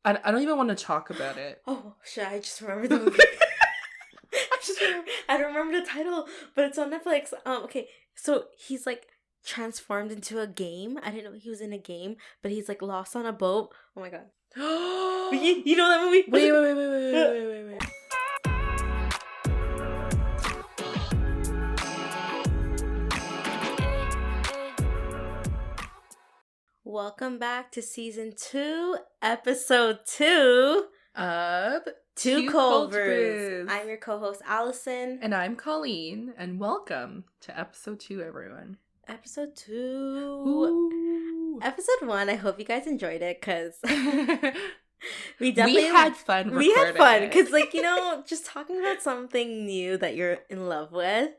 I don't even want to talk about it. Oh, shit, I just remembered the movie. I don't remember the title, but it's on Netflix. Okay, so he's like transformed into a game. I didn't know he was in a game, but he's like lost on a boat. Oh my god. you know that movie? Wait. Welcome back to season 2, episode 2 of Two Cold Brews. I'm your co-host Allison. And I'm Coleen. And welcome to episode 2, everyone. Episode 2. Ooh. Episode 1, I hope you guys enjoyed it because we had fun recording. We had fun because, like, you know, just talking about something new that you're in love with.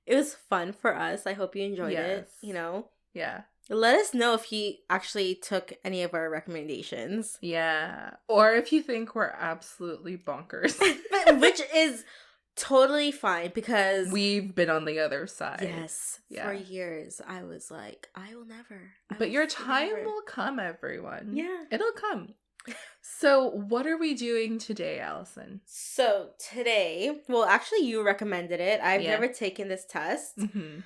It was fun for us. I hope you enjoyed it, you know? Yeah. Let us know if you actually took any of our recommendations. Yeah. Or if you think we're absolutely bonkers. Which is totally fine because we've been on the other side. Yes. Yeah. For years, I was like, I will never. But your time will come, everyone. Yeah. It'll come. So, what are we doing today, Allison? So, today, well, actually, you recommended it. I've never taken this test. Mm-hmm.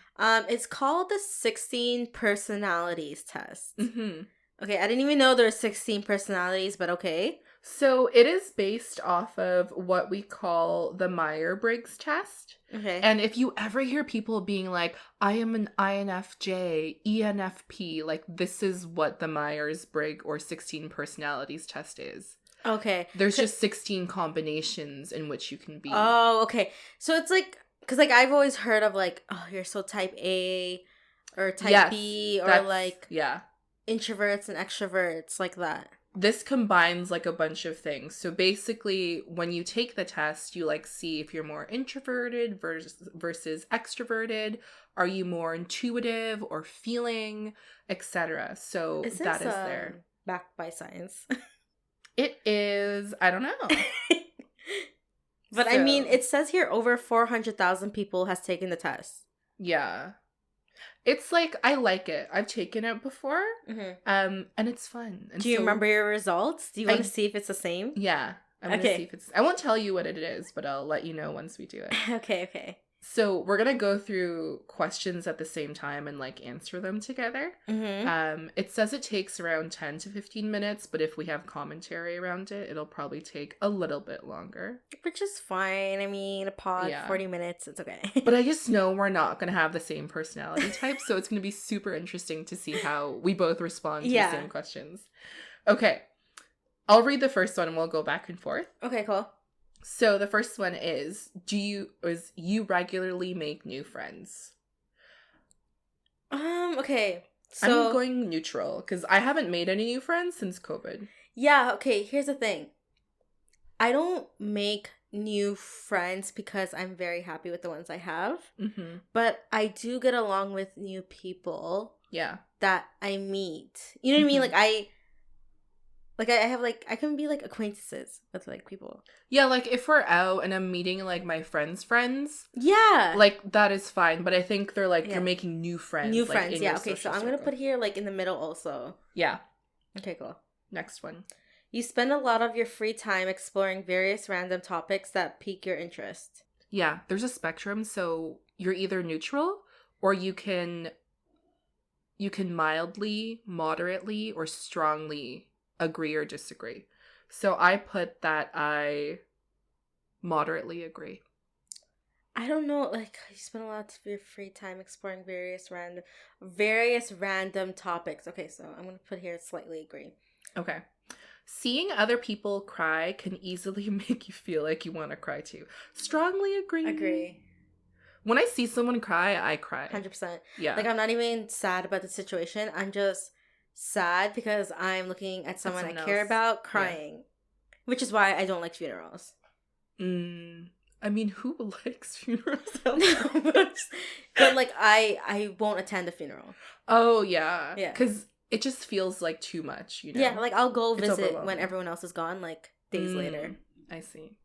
It's called the 16 Personalities Test. Mm-hmm. Okay, I didn't even know there were 16 personalities, but okay. So, it is based off of what we call the Myers-Briggs test. Okay. And if you ever hear people being like, I am an INFJ, ENFP, like this is what the Myers-Briggs or 16 personalities test is. Okay. There's just 16 combinations in which you can be. Oh, okay. So it's like, because like I've always heard of like, oh, you're so type A or type B or like introverts and extroverts like that. This combines like a bunch of things. So basically, when you take the test, you like see if you're more introverted versus extroverted. Are you more intuitive or feeling, etc. So that is there. Backed by science. It is. I don't know. But I mean, it says here over 400,000 people has taken the test. Yeah. It's like, I like it. I've taken it before, and it's fun. And do you remember your results? Do you want to see if it's the same? Yeah. I'm going to see if it's... I won't tell you what it is, but I'll let you know once we do it. Okay. So we're going to go through questions at the same time and, like, answer them together. Mm-hmm. It says it takes around 10 to 15 minutes, but if we have commentary around it, it'll probably take a little bit longer. Which is fine. I mean, a pod, 40 minutes, it's okay. But I just know we're not going to have the same personality type, so it's going to be super interesting to see how we both respond to the same questions. Okay. I'll read the first one and we'll go back and forth. Okay, cool. So the first one is, you regularly make new friends? Okay. So I'm going neutral because I haven't made any new friends since COVID. Yeah, okay, here's the thing. I don't make new friends because I'm very happy with the ones I have. Mm-hmm. But I do get along with new people. Yeah. That I meet. You know what I mean? Like, I have, like, I can be, like, acquaintances with, like, people. Yeah, like, if we're out and I'm meeting, like, my friends' friends. Yeah. Like, that is fine. But I think they're, like, you're making new friends. New friends, yeah. Okay, so I'm going to put here, like, in the middle also. Yeah. Okay, cool. Next one. You spend a lot of your free time exploring various random topics that pique your interest. Yeah, there's a spectrum. So you're either neutral or you can mildly, moderately, or strongly agree or disagree. So I put that I moderately agree. I don't know, like, you spend a lot of your free time exploring various random topics. Okay, so I'm going to put here slightly agree. Okay. Seeing other people cry can easily make you feel like you want to cry too. Strongly agree. Agree. When I see someone cry, I cry. 100%. Yeah. Like, I'm not even sad about the situation. I'm just sad because I'm looking at someone I care about crying, which is why I don't like funerals. I mean, who likes funerals? but like I won't attend a funeral. Oh yeah, because it just feels like too much, you know. Yeah, like I'll go visit when everyone else is gone, like days later. I see.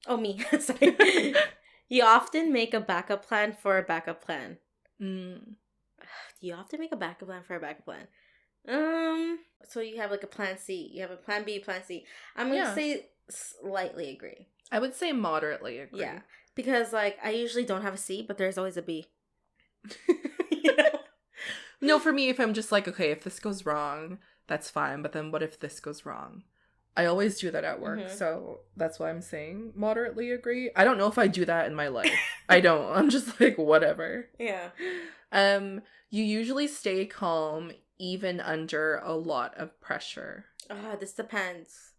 Oh, me. Sorry. You often make a backup plan for a backup plan. You often make a backup plan for a backup plan. So you have like a plan C. You have a plan B, plan C. I'm going to say slightly agree. I would say moderately agree. Yeah. Because like I usually don't have a C, but there's always a B. You know? No, for me, if I'm just like, okay, if this goes wrong, that's fine. But then what if this goes wrong? I always do that at work. So that's why I'm saying moderately agree. I don't know if I do that in my life. I don't. I'm just like, whatever. Yeah. You usually stay calm even under a lot of pressure. This depends.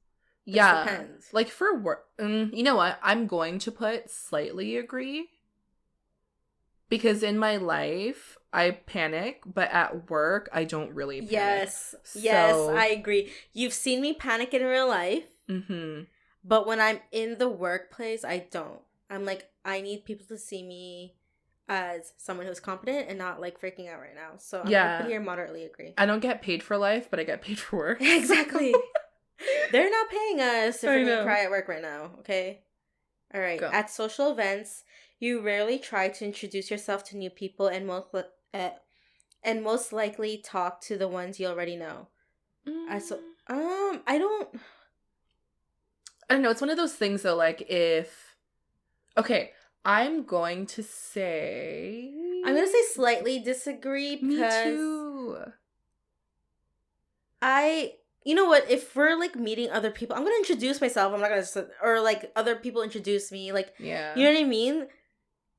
Yeah. Depends. Like for work, you know what? I'm going to put slightly agree. Because in my life, I panic, but at work, I don't really panic. Yes, I agree. You've seen me panic in real life, but when I'm in the workplace, I don't. I'm like, I need people to see me as someone who's competent and not like freaking out right now. So I'm gonna put here moderately agree. I don't get paid for life, but I get paid for work. Exactly. They're not paying us if we're gonna cry at work right now, okay? All right. Go. At social events, you rarely try to introduce yourself to new people and most likely talk to the ones you already know. I don't know. It's one of those things though, like if... Okay, I'm going to say slightly disagree because... Me too. You know what? If we're, like, meeting other people, I'm going to introduce myself. I'm not going to... Or, like, other people introduce me. Like, yeah. You know what I mean?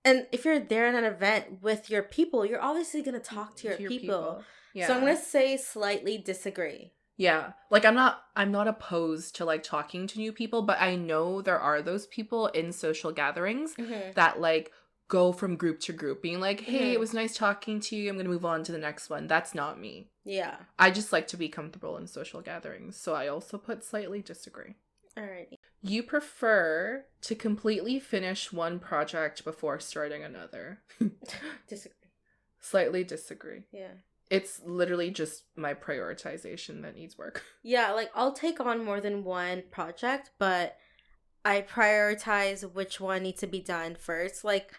And if you're there at an event with your people, you're obviously going to talk to your people. Yeah. So I'm going to say slightly disagree. Yeah. Like, I'm not opposed to, like, talking to new people, but I know there are those people in social gatherings that, like, go from group to group, being like, hey, it was nice talking to you. I'm going to move on to the next one. That's not me. Yeah. I just like to be comfortable in social gatherings. So I also put slightly disagree. Alrighty. You prefer to completely finish one project before starting another. Disagree. Slightly disagree. Yeah. It's literally just my prioritization that needs work. Yeah, like, I'll take on more than one project, but I prioritize which one needs to be done first. Like,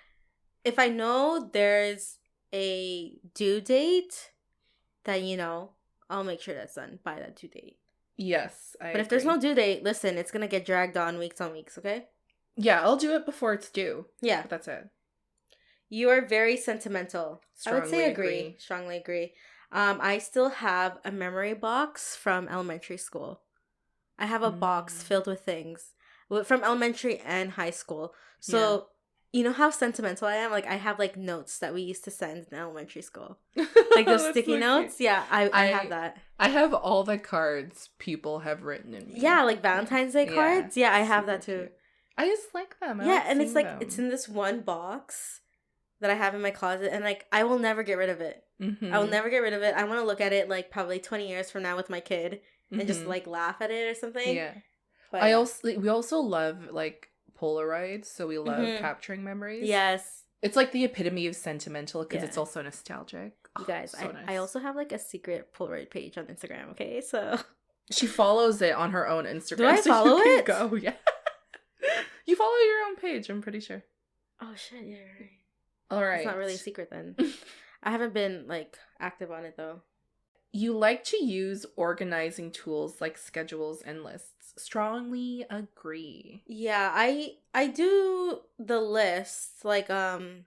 if I know there's a due date, then, you know, I'll make sure that's done by that due date. Yes, But if there's no due date, listen, it's going to get dragged on weeks, okay? Yeah, I'll do it before it's due. Yeah. But that's it. You are very sentimental. Strongly I would say agree. Strongly agree. I still have a memory box from elementary school. I have a box filled with things from elementary and high school. So, you know how sentimental I am? Like, I have, like, notes that we used to send in elementary school. Like, those sticky notes? Cute. Yeah, I have that. I have all the cards people have written in me. Yeah, like Valentine's Day cards? Yeah, I have that too. Cute. I just like them. And it's, like, it's in this one box that I have in my closet. And, like, I will never get rid of it. I will never get rid of it. I want to look at it, like, probably 20 years from now with my kid. And just, like, laugh at it or something. Yeah. But we also love, like, Polaroids, so we love capturing memories. Yes. It's like the epitome of sentimental because it's also nostalgic. You guys, so nice. I also have like a secret Polaroid page on Instagram, okay? So she follows it on her own Instagram. Do I follow it? Go, yeah. You follow your own page, I'm pretty sure. Oh shit, yeah, right. All right. It's not really a secret then. I haven't been like active on it though. You like to use organizing tools like schedules and lists. Strongly agree. Yeah, I do the lists, like the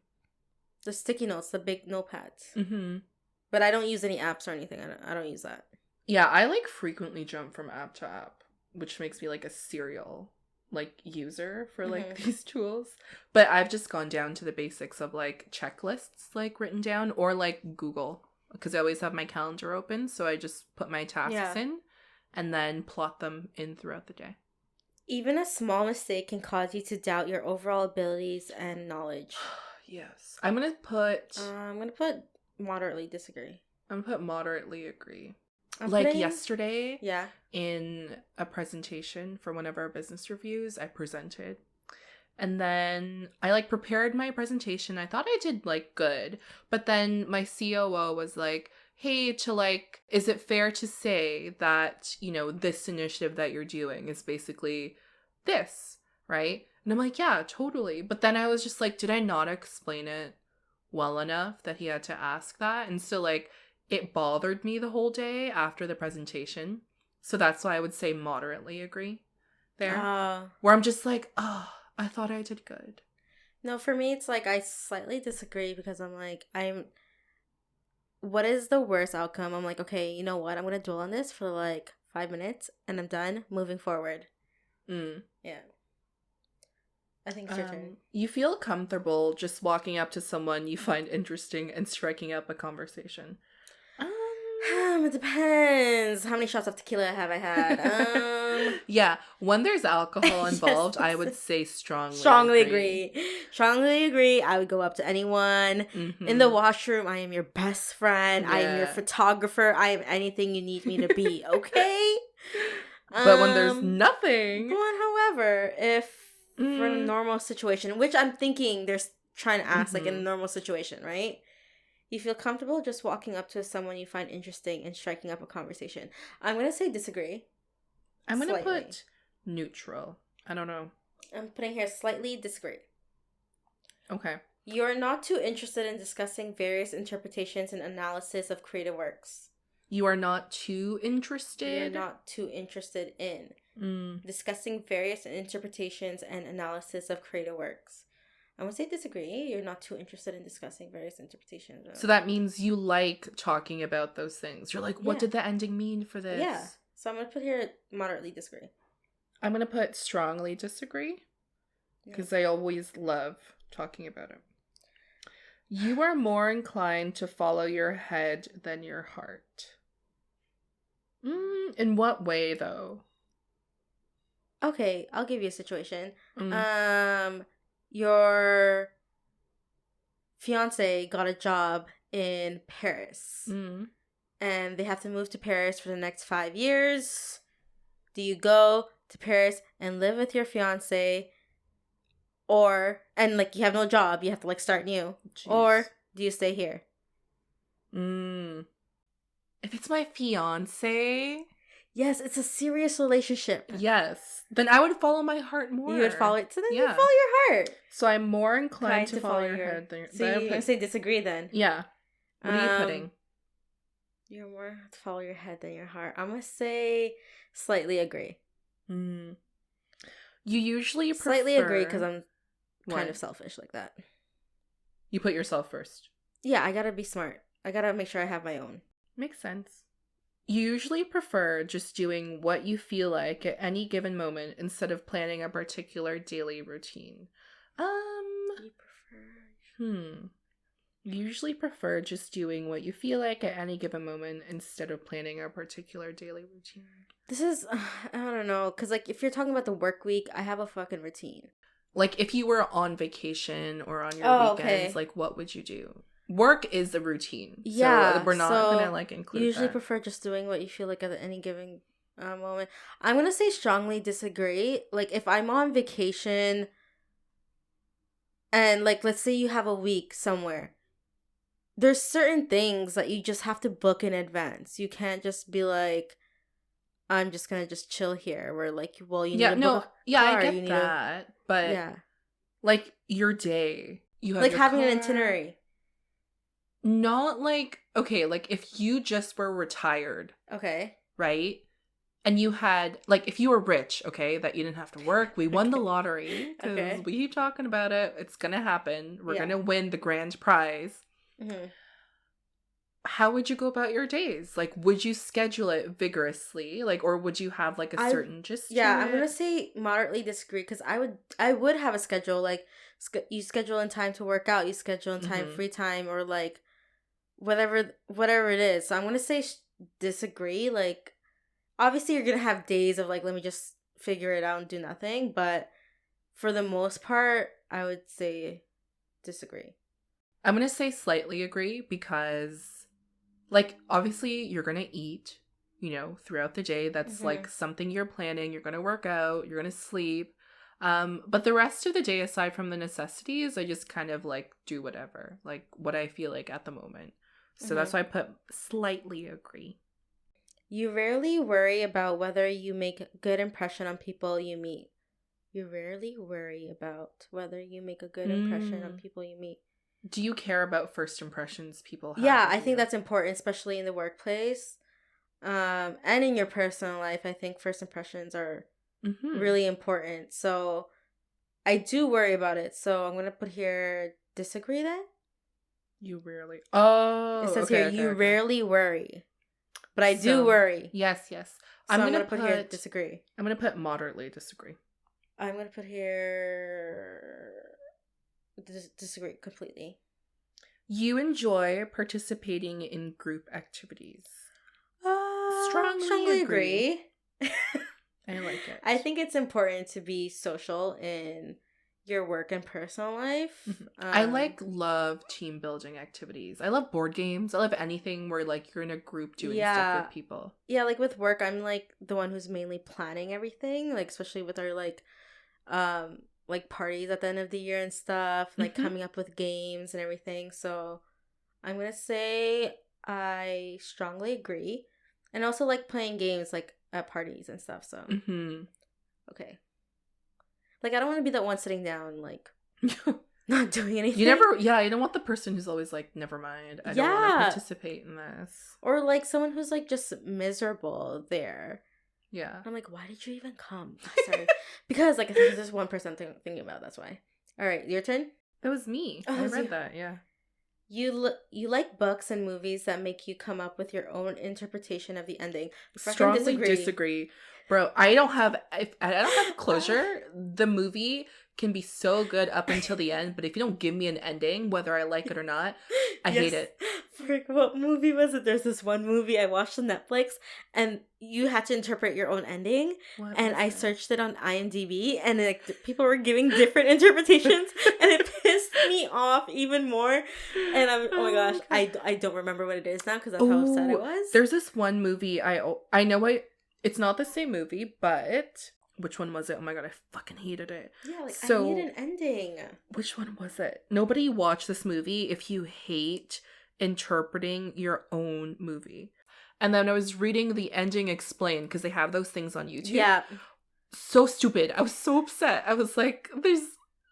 sticky notes, the big notepads. But I don't use any apps or anything. I don't use that. Yeah, I like frequently jump from app to app, which makes me like a serial like user for like these tools. But I've just gone down to the basics of like checklists like written down or like Google. Because I always have my calendar open, so I just put my tasks in and then plot them in throughout the day. Even a small mistake can cause you to doubt your overall abilities and knowledge. Yes. I'm going to put moderately disagree. I'm going to put moderately agree. Yesterday, in a presentation for one of our business reviews, I presented. And then I, like, prepared my presentation. I thought I did, like, good. But then my COO was like, hey, is it fair to say that, you know, this initiative that you're doing is basically this, right? And I'm like, yeah, totally. But then I was just like, did I not explain it well enough that he had to ask that? And so, like, it bothered me the whole day after the presentation. So that's why I would say moderately agree there. Where I'm just like, oh, I thought I did good. No, for me, it's like I slightly disagree because I'm like, what is the worst outcome? I'm like, okay, you know what? I'm going to dwell on this for like 5 minutes and I'm done moving forward. Yeah. I think it's your turn. You feel comfortable just walking up to someone you find interesting and striking up a conversation. It depends. How many shots of tequila have I had? Yeah, when there's alcohol involved, yes, I would say strongly agree. Strongly agree. I would go up to anyone. In the washroom, I am your best friend. Yeah. I am your photographer. I am anything you need me to be, okay? But when there's nothing. However, if for a normal situation, which I'm thinking they're trying to ask, like in a normal situation, right? You feel comfortable just walking up to someone you find interesting and striking up a conversation. I'm going to say disagree. I'm going to put neutral. I don't know. I'm putting here slightly disagree. Okay. You're not too interested in discussing various interpretations and analysis of creative works. You are not too interested? You're not too interested in discussing various interpretations and analysis of creative works. I would say disagree. You're not too interested in discussing various interpretations. So that means you like talking about those things. You're like, what did the ending mean for this? Yeah. So I'm going to put here moderately disagree. I'm going to put strongly disagree. Because I always love talking about it. You are more inclined to follow your head than your heart. In what way, though? Okay, I'll give you a situation. Your fiance got a job in Paris. And they have to move to Paris for the next 5 years. Do you go to Paris and live with your fiance? And like you have no job, you have to like start new. Jeez. Or do you stay here? If it's my fiance... Yes, it's a serious relationship. Yes. Then I would follow my heart more. You would follow it. So then you follow your heart. So I'm more inclined to follow your head than your heart. So you're going to say disagree then? Yeah. What are you putting? You're more to follow your head than your heart. I'm going to say slightly agree. You usually prefer... Slightly agree because I'm kind of selfish like that. You put yourself first. Yeah, I got to be smart. I got to make sure I have my own. Makes sense. You usually prefer just doing what you feel like at any given moment instead of planning a particular daily routine. You usually prefer just doing what you feel like at any given moment instead of planning a particular daily routine. This is, I don't know, because like if you're talking about the work week, I have a fucking routine. Like if you were on vacation or on your weekends, like what would you do? Work is a routine. Yeah. So we're not going to like include you usually prefer just doing what you feel like at any given moment. I'm going to say strongly disagree. Like if I'm on vacation and like let's say you have a week somewhere, there's certain things that you just have to book in advance. You can't just be like, I'm just going to just chill here. Where like, well, you need to book a car. I get that. But like your day, you have like having an itinerary. Not like, okay, like if you just were retired. Okay. Right? And you had, like, if you were rich, okay, that you didn't have to work, we won the lottery. Because we keep talking about it. It's going to happen. We're going to win the grand prize. How would you go about your days? Like, would you schedule it vigorously? Like, or would you have, like, a certain gist to I'm it? going to say moderately disagree. Because I would have a schedule. Like, you schedule in time to work out. You schedule in time free time. Or, like, whatever it is. So I'm gonna say disagree. Like obviously you're gonna have days of like let me just figure it out and do nothing, but for the most part I would say disagree. I'm gonna say slightly agree because like obviously you're gonna eat, you know, throughout the day. That's like something you're planning. You're gonna work out, you're gonna sleep, but the rest of the day aside from the necessities I just kind of like do whatever, like what I feel like at the moment. So that's why I put slightly agree. You rarely worry about whether you make a good impression on people you meet. You rarely worry about whether you make a good impression on people you meet. Do you care about first impressions people have? Yeah, I think that's important, especially in the workplace. And in your personal life, I think first impressions are really important. So I do worry about it. So I'm going to put here, disagree then? You rarely. Oh, it says here, you rarely worry. But I do worry. Yes. So I'm going to put here, disagree. I'm going to put moderately disagree. I'm going to put here, disagree completely. You enjoy participating in group activities. Strongly agree. I like it. I think it's important to be social in your work and personal life. I love team building activities. I love board games. I love anything where like you're in a group doing stuff with people. Yeah, like with work, I'm like the one who's mainly planning everything, like especially with our like parties at the end of the year and stuff, like coming up with games and everything. So I'm gonna say I strongly agree. And also like playing games like at parties and stuff. So okay. Like I don't want to be that one sitting down like not doing anything. You don't want the person who's always like, never mind, I don't want to participate in this. Or like someone who's like just miserable there. Yeah. I'm like, why did you even come? Sorry. Because like there's just one person thinking about, that's why. All right, your turn? That was me. I read that, yeah. You like books and movies that make you come up with your own interpretation of the ending. Strongly disagree. Bro, I don't have closure. The movie can be so good up until the end, but if you don't give me an ending, whether I like it or not, I hate it. Frick, what movie was it? There's this one movie I watched on Netflix, and you had to interpret your own ending. And I searched it on IMDb, and like people were giving different interpretations, and it pissed me off even more. And oh my gosh, I don't remember what it is now because that's how upset I was. There's this one movie I know it's not the same movie, but which one was it? Oh my god, I fucking hated it. Yeah, like I need an ending. Which one was it? Nobody watch this movie if you hate interpreting your own movie. And then I was reading the ending explained because they have those things on YouTube. Yeah. So stupid. I was so upset. I was like,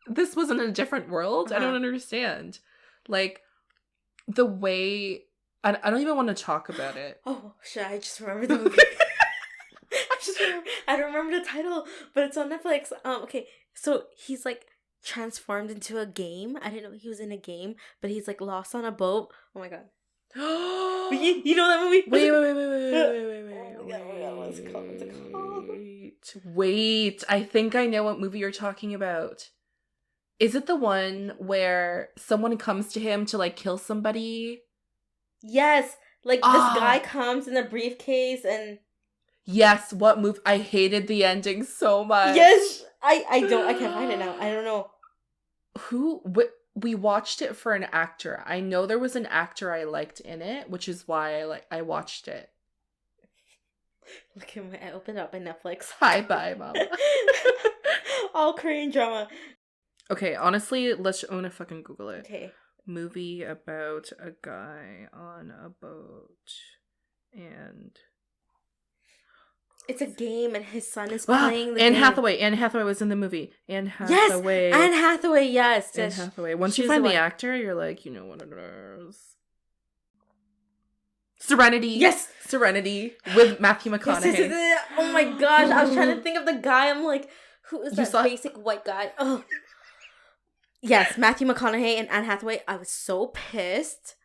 this wasn't a different world. I don't understand. Like, the way... I don't even want to talk about it. Oh, shit, I just remembered the movie. I don't remember the title, but it's on Netflix. Okay, so he's like transformed into a game. I didn't know he was in a game, but he's like lost on a boat. Oh my god. you know that movie? Wait. What's it called? Wait, I think I know what movie you're talking about. Is it the one where someone comes to him to like kill somebody? Yes, like this guy comes in a briefcase and... Yes, what movie? I hated the ending so much. Yes, I can't find it now. I don't know. We watched it for an actor. I know there was an actor I liked in it, which is why I watched it. Look at I opened up on Netflix. Hi, bye, mom. All Korean drama. Okay, honestly, let's own a fucking Google it. Okay. Movie about a guy on a boat and... It's a game and his son is playing the Anne game. Anne Hathaway was in the movie. Anne Hathaway. Yes, Anne Hathaway, yes. Anne Hathaway. Once you find the actor, you're like, you know what it is. Serenity. Yes. Serenity with Matthew McConaughey. Yes. Oh my gosh, I was trying to think of the guy. I'm like, who is that basic white guy? Oh. Yes, Matthew McConaughey and Anne Hathaway. I was so pissed.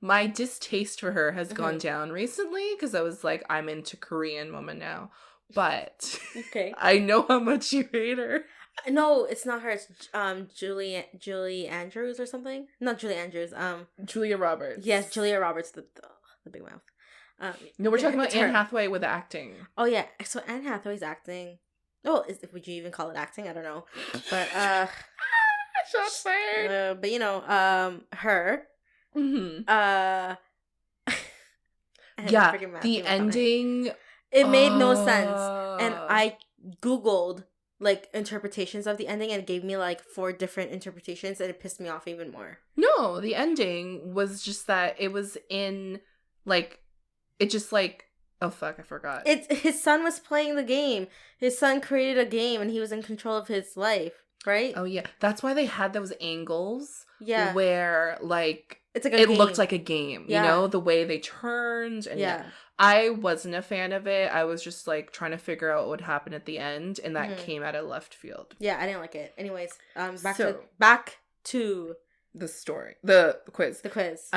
My distaste for her has gone down recently because I was like, I'm into Korean woman now. But okay, I know how much you hate her. No, it's not her. It's Julie Andrews or something. Not Julie Andrews. Julia Roberts. Yes, Julia Roberts. The big mouth. No, we're talking about Anne Hathaway with acting. Oh yeah, so Anne Hathaway's acting. Oh, would you even call it acting? I don't know, but shots fired. But you know, her. Mm-hmm. Yeah, the ending. It made no sense, and I googled like interpretations of the ending, and it gave me like 4 different interpretations, and it pissed me off even more. No, the ending was just that it was in like, it just like Oh, fuck, I forgot. His son was playing the game. His son created a game and he was in control of his life, right? Oh, yeah. That's why they had those angles. Yeah. Where, like, it's like a it game. looked like a game, Yeah. you know? The way they turned. And yeah. I wasn't a fan of it. I was just, like, trying to figure out what would happen at the end. And that came out of left field. Yeah, I didn't like it. Anyways, back to the story. The quiz. The quiz.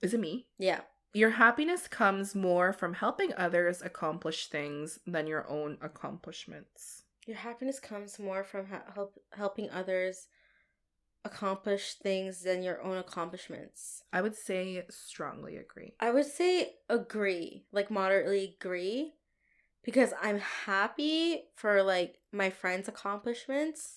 Is it me? Yeah. Your happiness comes more from helping others accomplish things than your own accomplishments. Your happiness comes more from helping others accomplish things than your own accomplishments. I would say strongly agree. I would say agree, like moderately agree, because I'm happy for like my friends' accomplishments,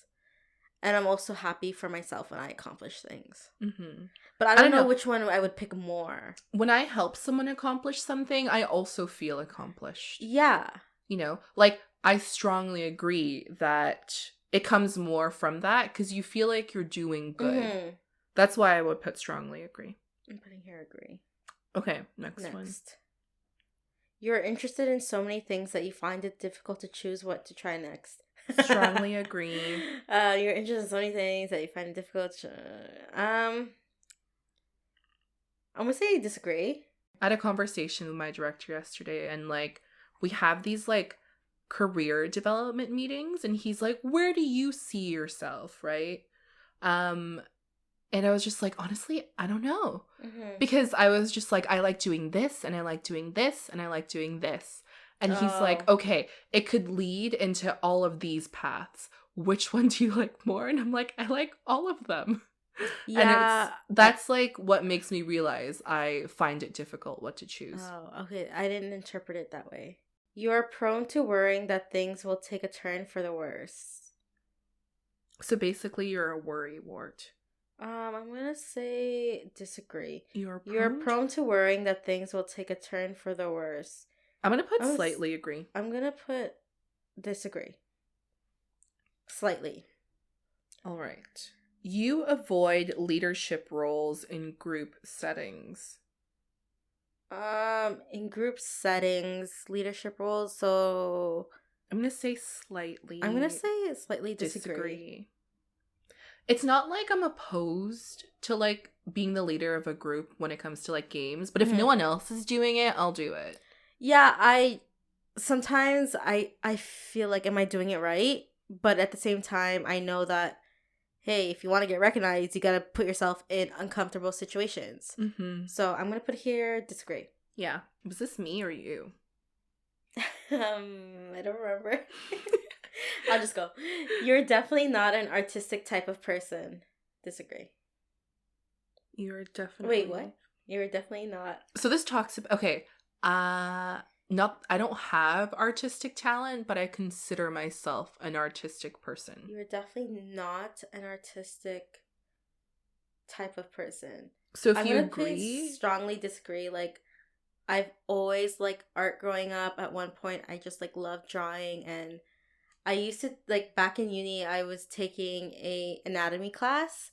and I'm also happy for myself when I accomplish things. Mm-hmm. But I don't know which one I would pick more. When I help someone accomplish something, I also feel accomplished. Yeah. You know, like, I strongly agree that it comes more from that because you feel like you're doing good. Mm-hmm. That's why I would put strongly agree. I'm putting here agree. Okay, next one. You're interested in so many things that you find it difficult to choose what to try next. Strongly agree. You're interested in so many things that you find it difficult to... I'm gonna say disagree. I had a conversation with my director yesterday, and, like, we have these, like, career development meetings, and he's like, where do you see yourself, right? And I was just like, honestly, I don't know. Mm-hmm. Because I was just like, I like doing this, and I like doing this, and I like doing this. And he's like, okay, it could lead into all of these paths. Which one do you like more? And I'm like, I like all of them. Yeah. And that's like what makes me realize I find it difficult what to choose. Oh, okay. I didn't interpret it that way. You are prone to worrying that things will take a turn for the worse. So basically you're a worrywart. I'm gonna say disagree. You're prone to worrying that things will take a turn for the worse. I'm gonna put slightly agree. I'm gonna put disagree. Slightly. All right. You avoid leadership roles in group settings. In group settings, leadership roles, so... I'm going to say slightly. I'm going to say slightly disagree. It's not like I'm opposed to, like, being the leader of a group when it comes to, like, games, but if no one else is doing it, I'll do it. Yeah, sometimes I feel like, am I doing it right? But at the same time, I know that, hey, if you want to get recognized, you got to put yourself in uncomfortable situations. Mm-hmm. So I'm going to put here, disagree. Yeah. Was this me or you? I don't remember. I'll just go. You're definitely not an artistic type of person. Disagree. You're definitely... Wait, what? You're definitely not... So this talks about... Okay. I don't have artistic talent, but I consider myself an artistic person. You're definitely not an artistic type of person. So if you agree, strongly disagree. Like, I've always liked art growing up. At one point, I just like loved drawing, and I used to like back in uni, I was taking a anatomy class,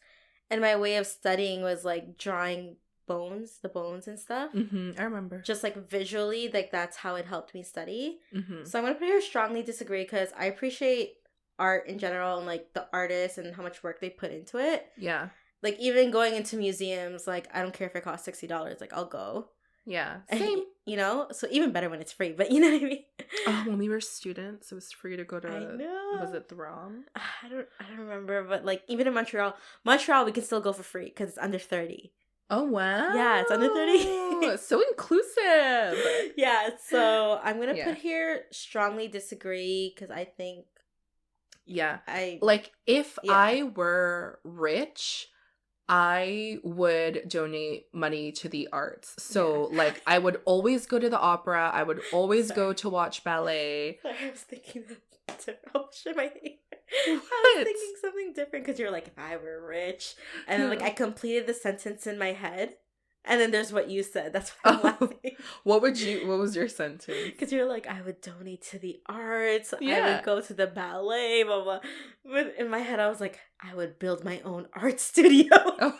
and my way of studying was like drawing the bones and stuff. Mm-hmm, I remember. Just like visually, like that's how it helped me study. Mm-hmm. So I'm gonna put here strongly disagree because I appreciate art in general and like the artists and how much work they put into it. Yeah. Like even going into museums, like I don't care if it costs $60, like I'll go. Yeah. Same. You know? So even better when it's free, but you know what I mean? Oh, when we were students, it was free to go to I know. Was it the ROM? I don't remember, but like even in Montreal we can still go for free because it's under 30. Oh, wow. Yeah, it's under 30. So inclusive. Yeah, so I'm going to put here strongly disagree because I think... Yeah. If I were rich, I would donate money to the arts. So, like, I would always go to the opera. I would always go to watch ballet. Sorry, I was thinking oh, shit, my hair. What? I was thinking something different because you're like, if I were rich. And then, like, I completed the sentence in my head. And then there's what you said. That's why I'm laughing. What was your sentence? Because you're like, I would donate to the arts. Yeah. I would go to the ballet, blah, blah. But in my head, I was like, I would build my own art studio. Oh.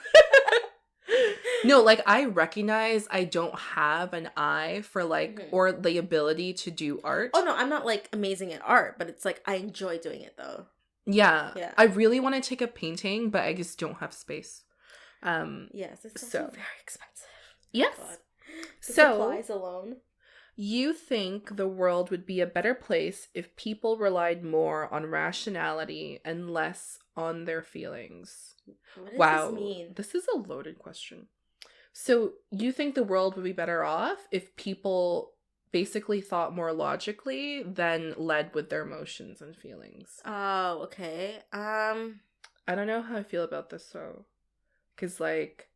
No, like, I recognize I don't have an eye for, like, Mhm. or the ability to do art. Oh, no, I'm not, like, amazing at art, but it's, like, I enjoy doing it, though. Yeah. Yeah. I really want to take up painting, but I just don't have space. Yes, it's so also very expensive. yes. God. The So supplies alone. you think the world would be a better place if people relied more on rationality and less on their feelings? What does Wow. this mean? This is a loaded question. So you think the world would be better off if people basically thought more logically than led with their emotions and feelings? Oh, okay. I don't know how I feel about this, though. Because, like,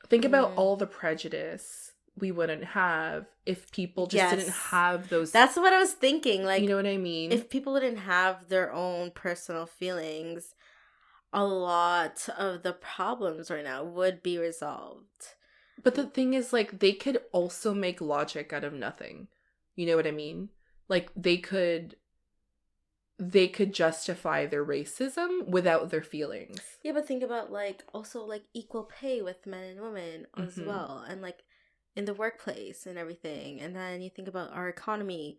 think about all the prejudice we wouldn't have if people just didn't have those. That's what I was thinking. Like, you know what I mean? If people didn't have their own personal feelings, a lot of the problems right now would be resolved. But the thing is, like, they could also make logic out of nothing. You know what I mean? Like, they could justify their racism without their feelings. Yeah, but think about, like, also, like, equal pay with men and women as well. And, like, in the workplace and everything. And then you think about our economy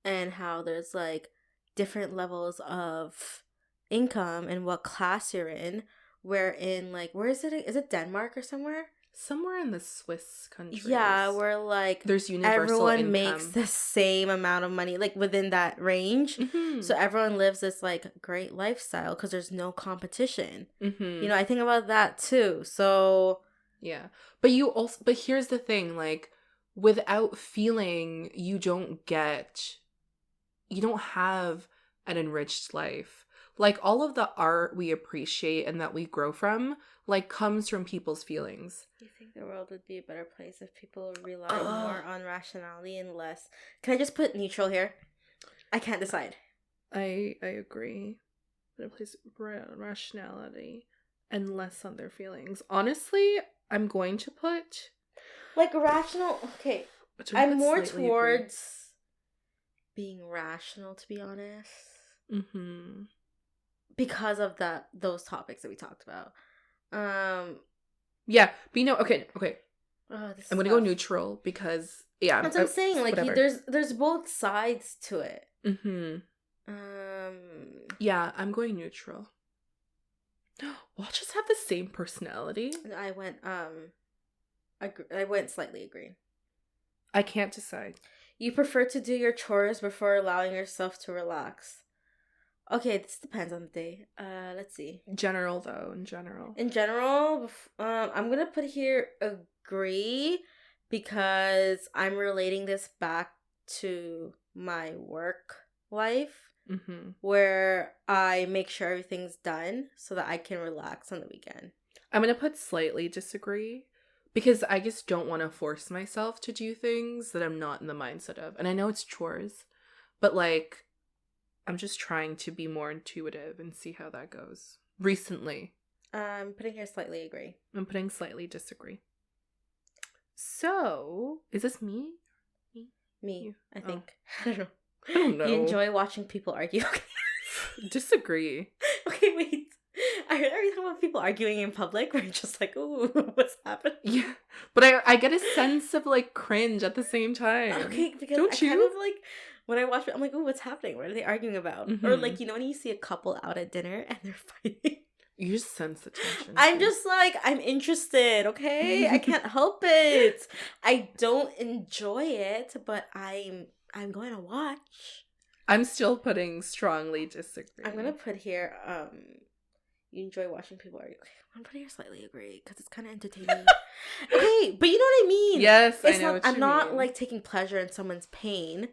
and how there's, like, different levels of income and what class you're in. Wherein, like, where is it? Is it Denmark or somewhere? Somewhere in the Swiss countries. Yeah, where, like, there's universal everyone income. makes the same amount of money, like, within that range. Mm-hmm. So everyone lives this, like, great lifestyle because there's no competition. Mm-hmm. You know, I think about that too. So yeah, but here's the thing, like, without feeling, you don't have an enriched life. Like, all of the art we appreciate and that we grow from, like, comes from people's feelings. you think the world would be a better place if people relied more on rationality and less? Can I just put neutral here? I can't decide. I agree. Better place rationality and less on their feelings. Honestly, I'm going to put, like, rational. Okay, I'm more towards being rational, to be honest. Mm-hmm. Because of those topics that we talked about. Yeah, but you know, okay. I'm gonna go neutral because that's what I'm saying. Like, there's both sides to it. Mm-hmm. Yeah, I'm going neutral. We'll just have the same personality. I went slightly agree. I can't decide. You prefer to do your chores before allowing yourself to relax. Okay, this depends on the day. Let's see. In general, I'm gonna put here agree because I'm relating this back to my work life, where I make sure everything's done so that I can relax on the weekend. I'm gonna put slightly disagree because I just don't want to force myself to do things that I'm not in the mindset of. And I know it's chores, but, like, I'm just trying to be more intuitive and see how that goes. Recently. I'm putting here slightly agree. I'm putting slightly disagree. So, is this me? Me, I think. I don't know. You enjoy watching people argue. Disagree. Okay, wait. I heard every time about people arguing in public, we're just like, ooh, what's happening? Yeah, but I get a sense of, like, cringe at the same time. Okay, because don't you? Kind of, like, when I watch it, I'm like, ooh, what's happening? What are they arguing about? Or, like, you know, when you see a couple out at dinner and they're fighting. You just sense the tension. I'm just like, I'm interested, okay? I can't help it. I don't enjoy it, but I'm going to watch. I'm still putting strongly disagree. I'm going to put here, you enjoy watching people argue. Okay, I'm putting here slightly agree because it's kind of entertaining. Okay, but you know what I mean? Yes, it's I know I'm not, like, taking pleasure in someone's pain,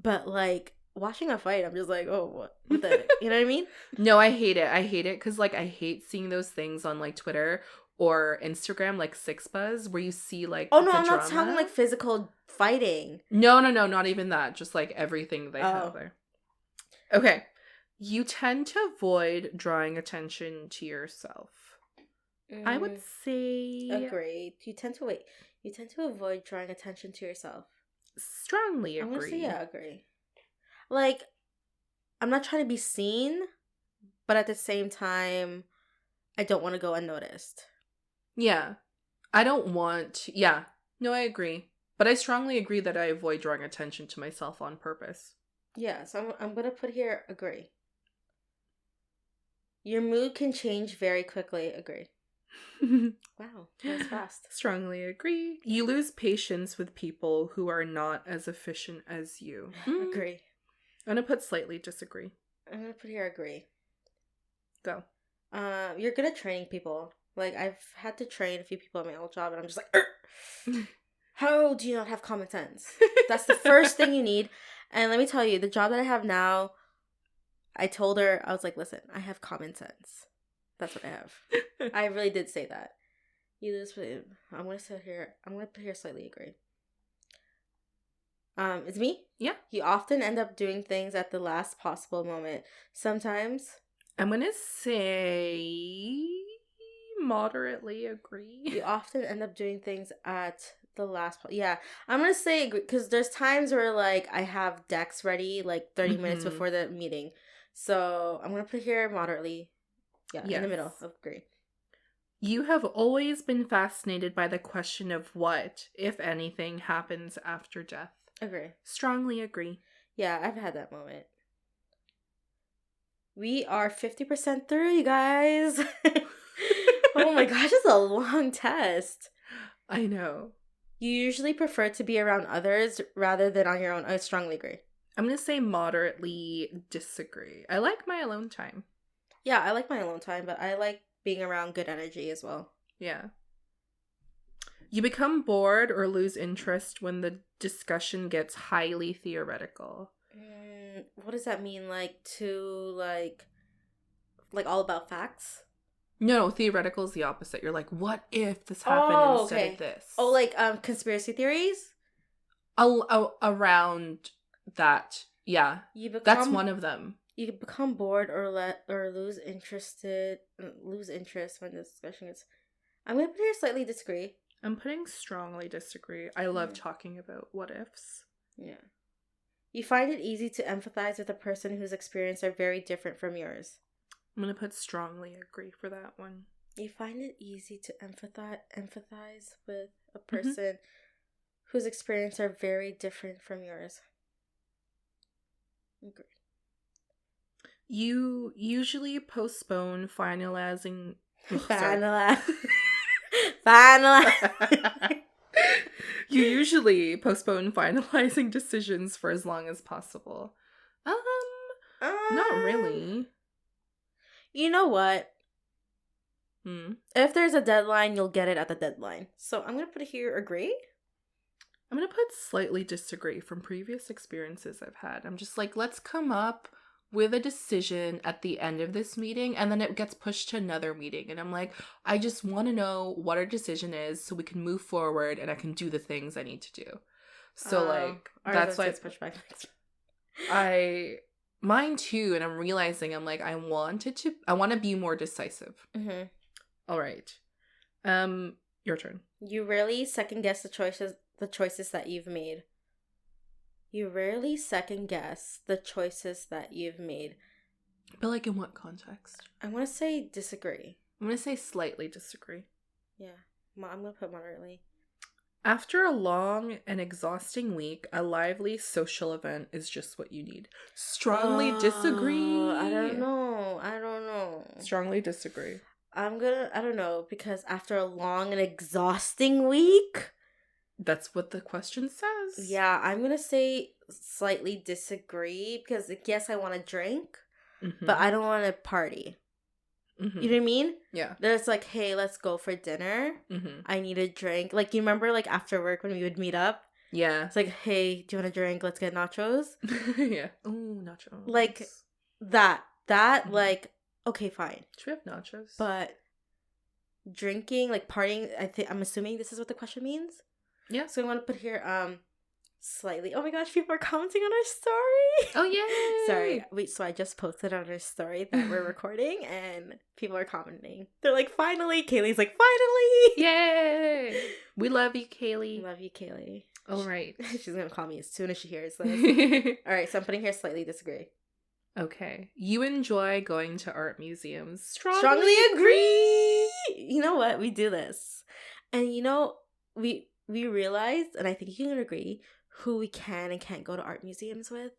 but, like, watching a fight, I'm just like, oh, what the heck? You know what I mean? No, I hate it because, like, I hate seeing those things on, like, Twitter or Instagram, like Six Buzz, where you see, like, oh no, I'm not talking, like, physical fighting. No, not even that. Just, like, everything they have there. Okay. You tend to avoid drawing attention to yourself. I would say agreed. You tend to avoid drawing attention to yourself. Strongly agree. I'm gonna say agree. Like, I'm not trying to be seen, but at the same time, I don't want to go unnoticed. Yeah. I don't want... Yeah. No, I agree. But I strongly agree that I avoid drawing attention to myself on purpose. Yeah, so I'm going to put here, agree. Your mood can change very quickly, agree. Wow, that was fast. Strongly agree. You lose patience with people who are not as efficient as you. Agree. I'm going to put slightly disagree. I'm going to put here, agree. Go. You're good at training people. Like, I've had to train a few people at my old job, and I'm just like, how do you not have common sense? That's the first thing you need. And let me tell you, the job that I have now, I told her, I was like, listen, I have common sense. That's what I have. I really did say that. I'm going to put here slightly agree. It's me? Yeah. You often end up doing things at the last possible moment. Sometimes. I'm going to say moderately agree. You often end up doing things at the last yeah, I'm going to say agree, because there's times where, like, I have decks ready, like, 30 minutes before the meeting. So I'm going to put here moderately. Yeah, yes. In the middle of agree. You have always been fascinated by the question of what, if anything, happens after death. Agree. Strongly agree. Yeah, I've had that moment. We are 50% through, you guys. Oh my gosh, it's a long test. I know. You usually prefer to be around others rather than on your own. I strongly agree. I'm going to say moderately disagree. I like my alone time. Yeah, I like my alone time, but I like being around good energy as well. Yeah. You become bored or lose interest when the discussion gets highly theoretical. What does that mean? Like all about facts? No, theoretical is the opposite. You're like, what if this happened instead of this? Oh, like conspiracy theories? Around that. Yeah. That's one of them. You can become bored or lose interest when the discussion is. I'm going to put here slightly disagree. I'm putting strongly disagree. I love talking about what ifs. Yeah. You find it easy to empathize with a person whose experiences are very different from yours. I'm going to put strongly agree for that one. You find it easy to empathize with a person whose experiences are very different from yours. Agree. You usually postpone finalizing. You usually postpone finalizing decisions for as long as possible. Not really. You know what? If there's a deadline, you'll get it at the deadline. So I'm going to put it here, agree? I'm going to put slightly disagree from previous experiences I've had. I'm just like, let's come up with a decision at the end of this meeting, and then it gets pushed to another meeting. And I'm like, I just want to know what our decision is so we can move forward and I can do the things I need to do. So that's why it's pushed back. Mine too, and I'm realizing I'm like, I want to be more decisive. Mm-hmm. All right. Your turn. You rarely second guess the choices that you've made. You rarely second guess the choices that you've made. But like in what context? I want to say disagree. I'm going to say slightly disagree. Yeah. I'm going to put moderately. After a long and exhausting week, a lively social event is just what you need. Strongly disagree. I don't know. Strongly disagree. I don't know, because after a long and exhausting week... That's what the question says. Yeah, I'm going to say slightly disagree, because yes, I want to drink, but I don't want to party. Mm-hmm. You know what I mean? Yeah. There's like, hey, let's go for dinner. I need a drink. Like, you remember like after work when we would meet up? Yeah. It's like, hey, do you want a drink? Let's get nachos. Yeah. Ooh, nachos. Like that, like, okay, fine. Should we have nachos? But drinking, like partying, I'm assuming this is what the question means. Yeah. So I want to put here, slightly. Oh my gosh, people are commenting on our story. Oh, yay. Sorry. Wait, so I just posted on our story that we're recording and people are commenting. They're like, finally. Kaylee's like, finally. Yay. We love you, Kaylee. Love you, Kaylee. All right. She's going to call me as soon as she hears this. All right, so I'm putting here slightly disagree. Okay. You enjoy going to art museums. Strongly agree. You know what? We do this. And you know, we realized, and I think you can agree, who we can and can't go to art museums with.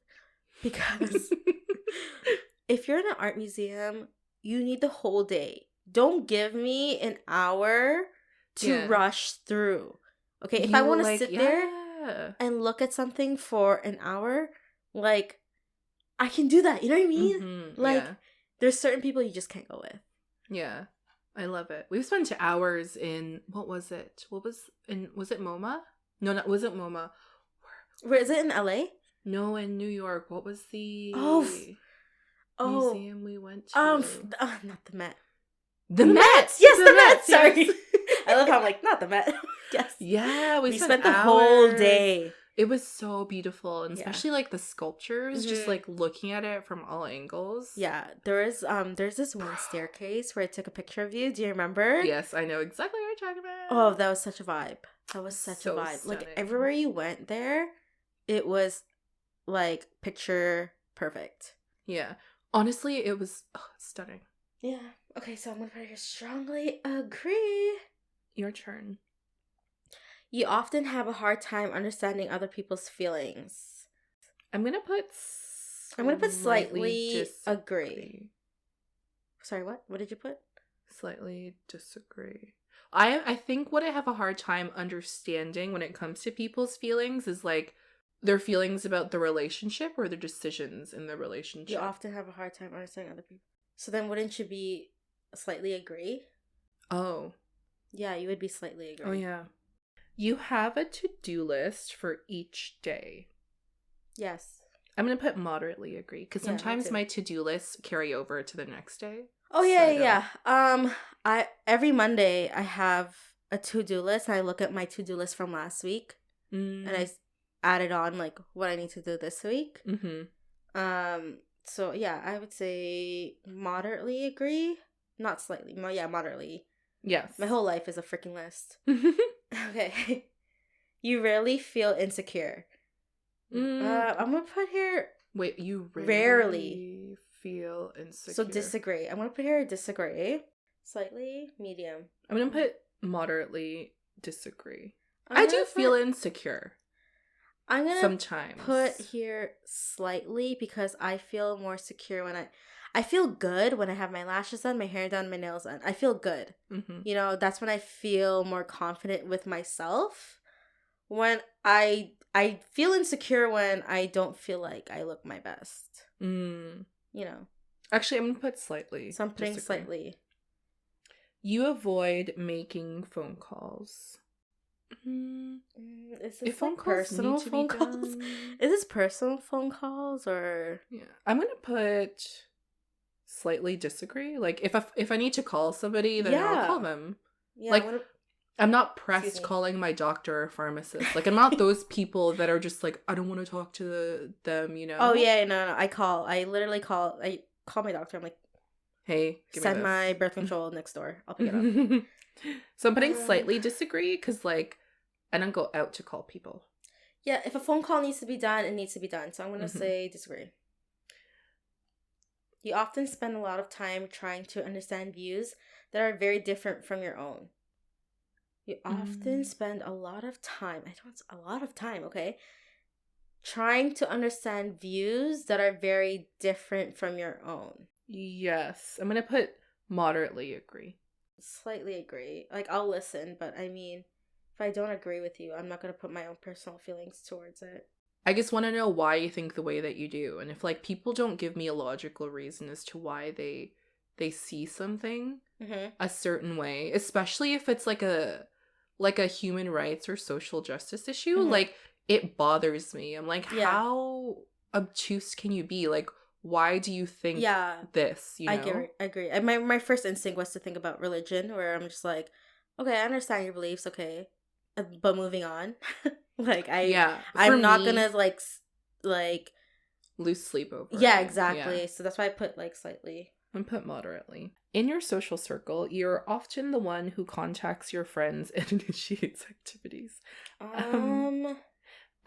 Because if you're in an art museum, you need the whole day. Don't give me an hour to rush through. Okay, if I want to sit there and look at something for an hour, like, I can do that. You know what I mean? Mm-hmm, like, there's certain people you just can't go with. Yeah. I love it. We've spent hours in, was it MoMA? No, it wasn't MoMA. Where is it, in LA? No, in New York. What was the museum we went to? Not the Met. The Met! Yes, the Met! Sorry. Yes. I love how I'm like, not the Met. Yes. Yeah, we spent the whole day. It was so beautiful, and especially like the sculptures, just like looking at it from all angles. Yeah, there's this one staircase where I took a picture of you. Do you remember? Yes, I know exactly what you're talking about. Oh, that was such a vibe. That was such a vibe. Stunning. Like, everywhere you went there, it was like picture perfect. Yeah, honestly, it was stunning. Yeah. Okay, so I'm gonna put here strongly agree. Your turn. You often have a hard time understanding other people's feelings. I'm gonna put slightly agree. Sorry, what? What did you put? Slightly disagree. I think what I have a hard time understanding when it comes to people's feelings is like their feelings about the relationship or their decisions in the relationship. You often have a hard time understanding other people. So then wouldn't you be slightly agree? Oh. Yeah, you would be slightly agree. Oh, yeah. You have a to-do list for each day. Yes. I'm going to put moderately agree because sometimes my to-do lists carry over to the next day. Oh, yeah. I every Monday I have a to-do list. And I look at my to-do list from last week and I added on like what I need to do this week. Mm-hmm. So yeah, I would say moderately agree. Not slightly. Yeah, moderately. Yes. My whole life is a freaking list. Okay. You rarely feel insecure. I'm gonna put here. Wait, you rarely feel insecure. So disagree. I'm gonna put here disagree. Slightly medium. I'm gonna put moderately disagree. I do feel insecure. I'm gonna sometimes put here slightly because I feel more secure when I feel good when I have my lashes done, my hair done, my nails done. I feel good. Mm-hmm. You know, that's when I feel more confident with myself. When I feel insecure when I don't feel like I look my best. You know. Actually, I'm going to put slightly. So I'm putting slightly. You avoid making phone calls. Is this like personal phone calls? Is this personal phone calls or? Yeah, I'm going to put slightly disagree. Like if I need to call somebody, then I'll call them. Yeah, like I'm not pressed calling my doctor or pharmacist. Like I'm not those people that are just like I don't want to talk to them. You know? Oh yeah, no. I call my doctor. I'm like, hey, send my birth control next door. I'll pick it up. So I'm putting slightly disagree because like I don't go out to call people. Yeah, if a phone call needs to be done, it needs to be done. So I'm gonna say disagree. You often spend a lot of time trying to understand views that are very different from your own. You often spend a lot of time, okay? Trying to understand views that are very different from your own. Yes. I'm going to put moderately agree. Slightly agree. Like, I'll listen, but I mean, if I don't agree with you, I'm not going to put my own personal feelings towards it. I just want to know why you think the way that you do. And if, like, people don't give me a logical reason as to why they see something a certain way, especially if it's like a human rights or social justice issue, like, it bothers me. I'm like, how obtuse can you be? Like, why do you think this, you know? I agree. My first instinct was to think about religion, where I'm just like, okay, I understand your beliefs, okay, but moving on. Like, I'm not gonna, like lose sleep over Yeah, it. Exactly. Yeah. So that's why I put, like, slightly. And put moderately. In your social circle, you're often the one who contacts your friends and initiates activities. I'm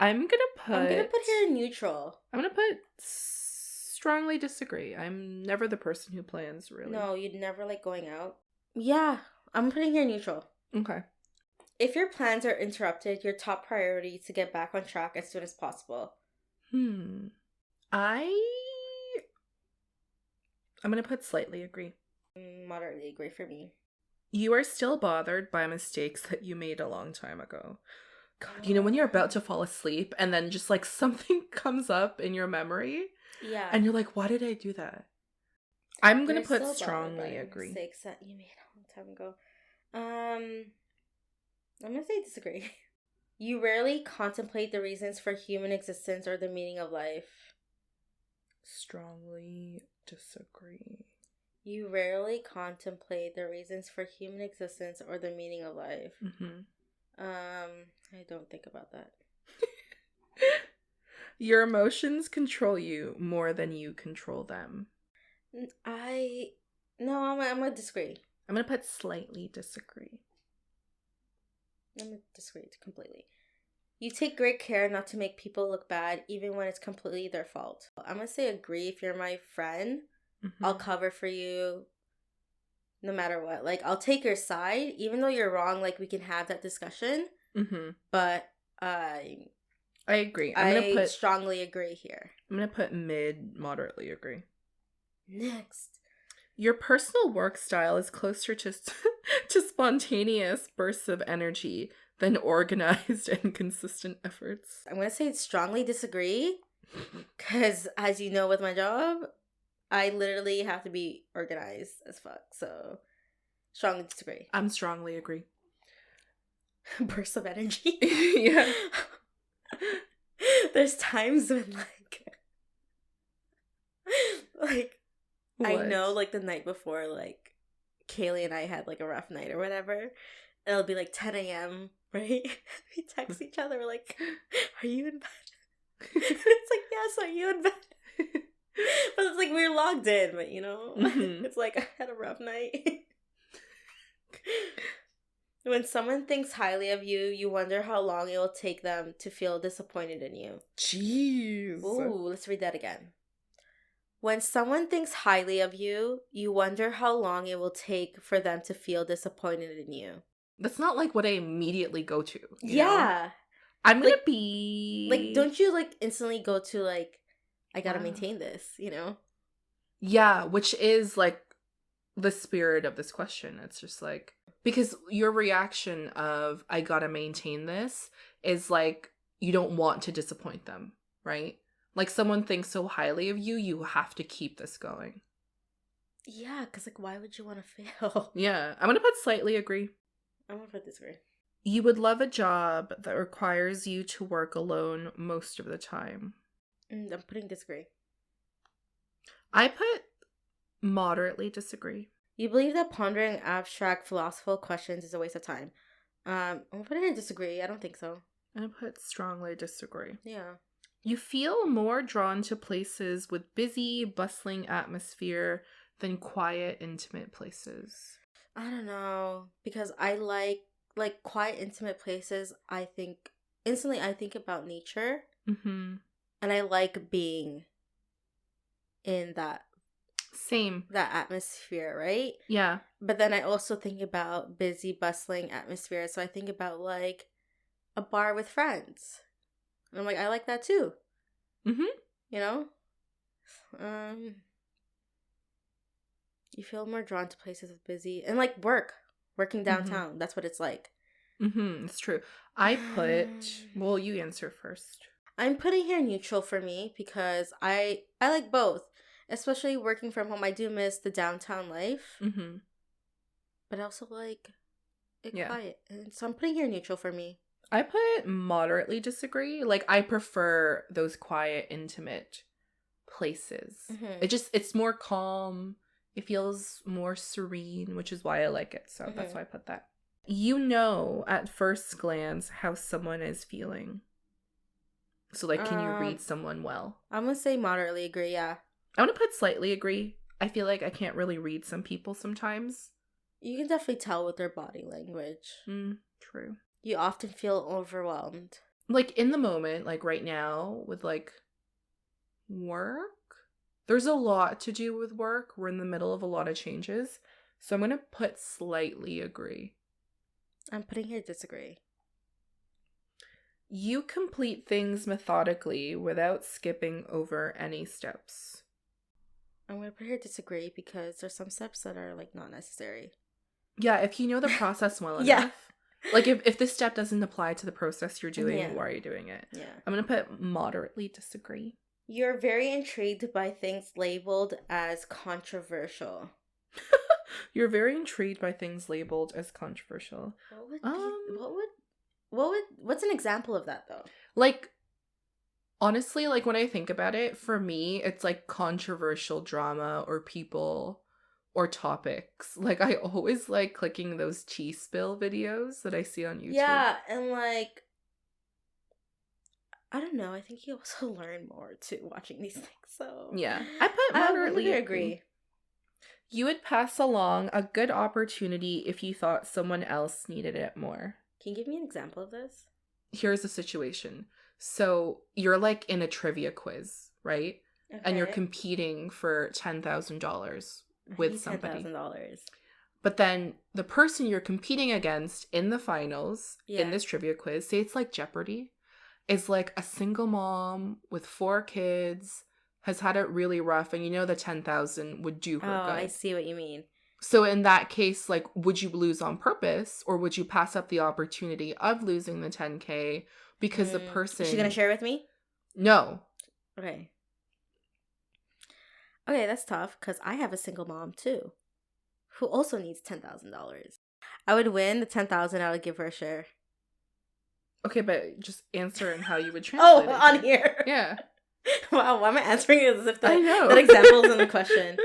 gonna put here neutral. I'm gonna put strongly disagree. I'm never the person who plans, really. No, you'd never like going out. Yeah, I'm putting here neutral. Okay. If your plans are interrupted, your top priority is to get back on track as soon as possible. I'm going to put slightly agree. Moderately agree for me. You are still bothered by mistakes that you made a long time ago. God, you know when you're about to fall asleep and then just like something comes up in your memory? Yeah. And you're like, why did I do that? I'm going to put still strongly agree. Mistakes that you made a long time ago. I'm going to say disagree. You rarely contemplate the reasons for human existence or the meaning of life. Strongly disagree. You rarely contemplate the reasons for human existence or the meaning of life. Mm-hmm. I don't think about that. Your emotions control you more than you control them. I'm gonna disagree. I'm gonna put slightly disagree. I'm gonna disagree completely. You take great care not to make people look bad, even when it's completely their fault. I'm gonna say agree. If you're my friend, I'll cover for you no matter what. Like, I'll take your side, even though you're wrong. Like, we can have that discussion. But I agree. I strongly agree here. I'm gonna put moderately agree. Next. Your personal work style is closer to spontaneous bursts of energy than organized and consistent efforts. I'm going to say strongly disagree, because as you know with my job, I literally have to be organized as fuck. So, strongly disagree. I'm strongly agree. Bursts of energy? Yeah. There's times when, what? I know, like, the night before, like, Kaylee and I had, like, a rough night or whatever. And it'll be, like, 10 a.m., right? We text each other, we're like, are you in bed? It's like, yes, are you in bed? But it's like, we're logged in, but, you know? It's like, I had a rough night. When someone thinks highly of you, you wonder how long it will take them to feel disappointed in you. Jeez. Ooh, let's read that again. When someone thinks highly of you, you wonder how long it will take for them to feel disappointed in you. That's not like what I immediately go to. Yeah. Know? I'm gonna be like, don't you like instantly go to like, I gotta maintain this, you know? Yeah, which is like the spirit of this question. It's just like, because your reaction of I gotta maintain this is like you don't want to disappoint them, right? Like, someone thinks so highly of you, you have to keep this going. Yeah, because, like, why would you want to fail? Yeah, I'm going to put slightly agree. I'm going to put disagree. You would love a job that requires you to work alone most of the time. I'm putting disagree. I put moderately disagree. You believe that pondering abstract philosophical questions is a waste of time. I'm putting in disagree. I don't think so. I put strongly disagree. Yeah. You feel more drawn to places with busy, bustling atmosphere than quiet, intimate places. I don't know, because I like quiet, intimate places. I think about nature. Mm-hmm. And I like being in that atmosphere, right? Yeah. But then I also think about busy, bustling atmosphere. So I think about like a bar with friends. And I'm like, I like that too. Mm-hmm. You know? You feel more drawn to places with busy and like working downtown. Mm-hmm. That's what it's like. Mm-hmm. It's true. I put, well, you answer first. I'm putting here neutral for me because I like both, especially working from home. I do miss the downtown life, but I also like it quiet. And so I'm putting here neutral for me. I put moderately disagree. Like, I prefer those quiet, intimate places. Mm-hmm. It's more calm. It feels more serene, which is why I like it. So that's why I put that. You know at first glance how someone is feeling. So, like, can you read someone well? I'm going to say moderately agree, yeah. I'm going to put slightly agree. I feel like I can't really read some people sometimes. You can definitely tell with their body language. True. You often feel overwhelmed. Like, in the moment, like, right now, with, like, work, there's a lot to do with work. We're in the middle of a lot of changes. So I'm going to put slightly agree. I'm putting here disagree. You complete things methodically without skipping over any steps. I'm going to put here disagree because there's some steps that are, like, not necessary. Yeah, if you know the process well enough. Yeah. Like, if this step doesn't apply to the process you're doing, why are you doing it? Yeah. I'm going to put moderately disagree. You're very intrigued by things labeled as controversial. You're very intrigued by things labeled as controversial. What's an example of that, though? Like, honestly, like, when I think about it, for me, it's like controversial drama or people or topics. Like, I always like clicking those tea spill videos that I see on YouTube. Yeah, and like, I don't know. I think you also learn more too watching these things. So yeah, I put moderately agree. You would pass along a good opportunity if you thought someone else needed it more. Can you give me an example of this? Here's the situation. So you're like in a trivia quiz, right? Okay. And you're competing for $10,000 with somebody. $10,000. But then the person you're competing against in the finals in this trivia quiz, say it's like Jeopardy, is like a single mom with 4 kids, has had it really rough, and you know the 10,000 would do her good. I see what you mean. So in that case, like, would you lose on purpose, or would you pass up the opportunity of losing the 10K because the person... Is she gonna share with me? No. Okay. Okay, that's tough, because I have a single mom, too, who also needs $10,000. I would win the $10,000, I would give her a share. Okay, but just answer and how you would translate it. On here? Yeah. Wow, why am I answering it as if I know. that example is in the question?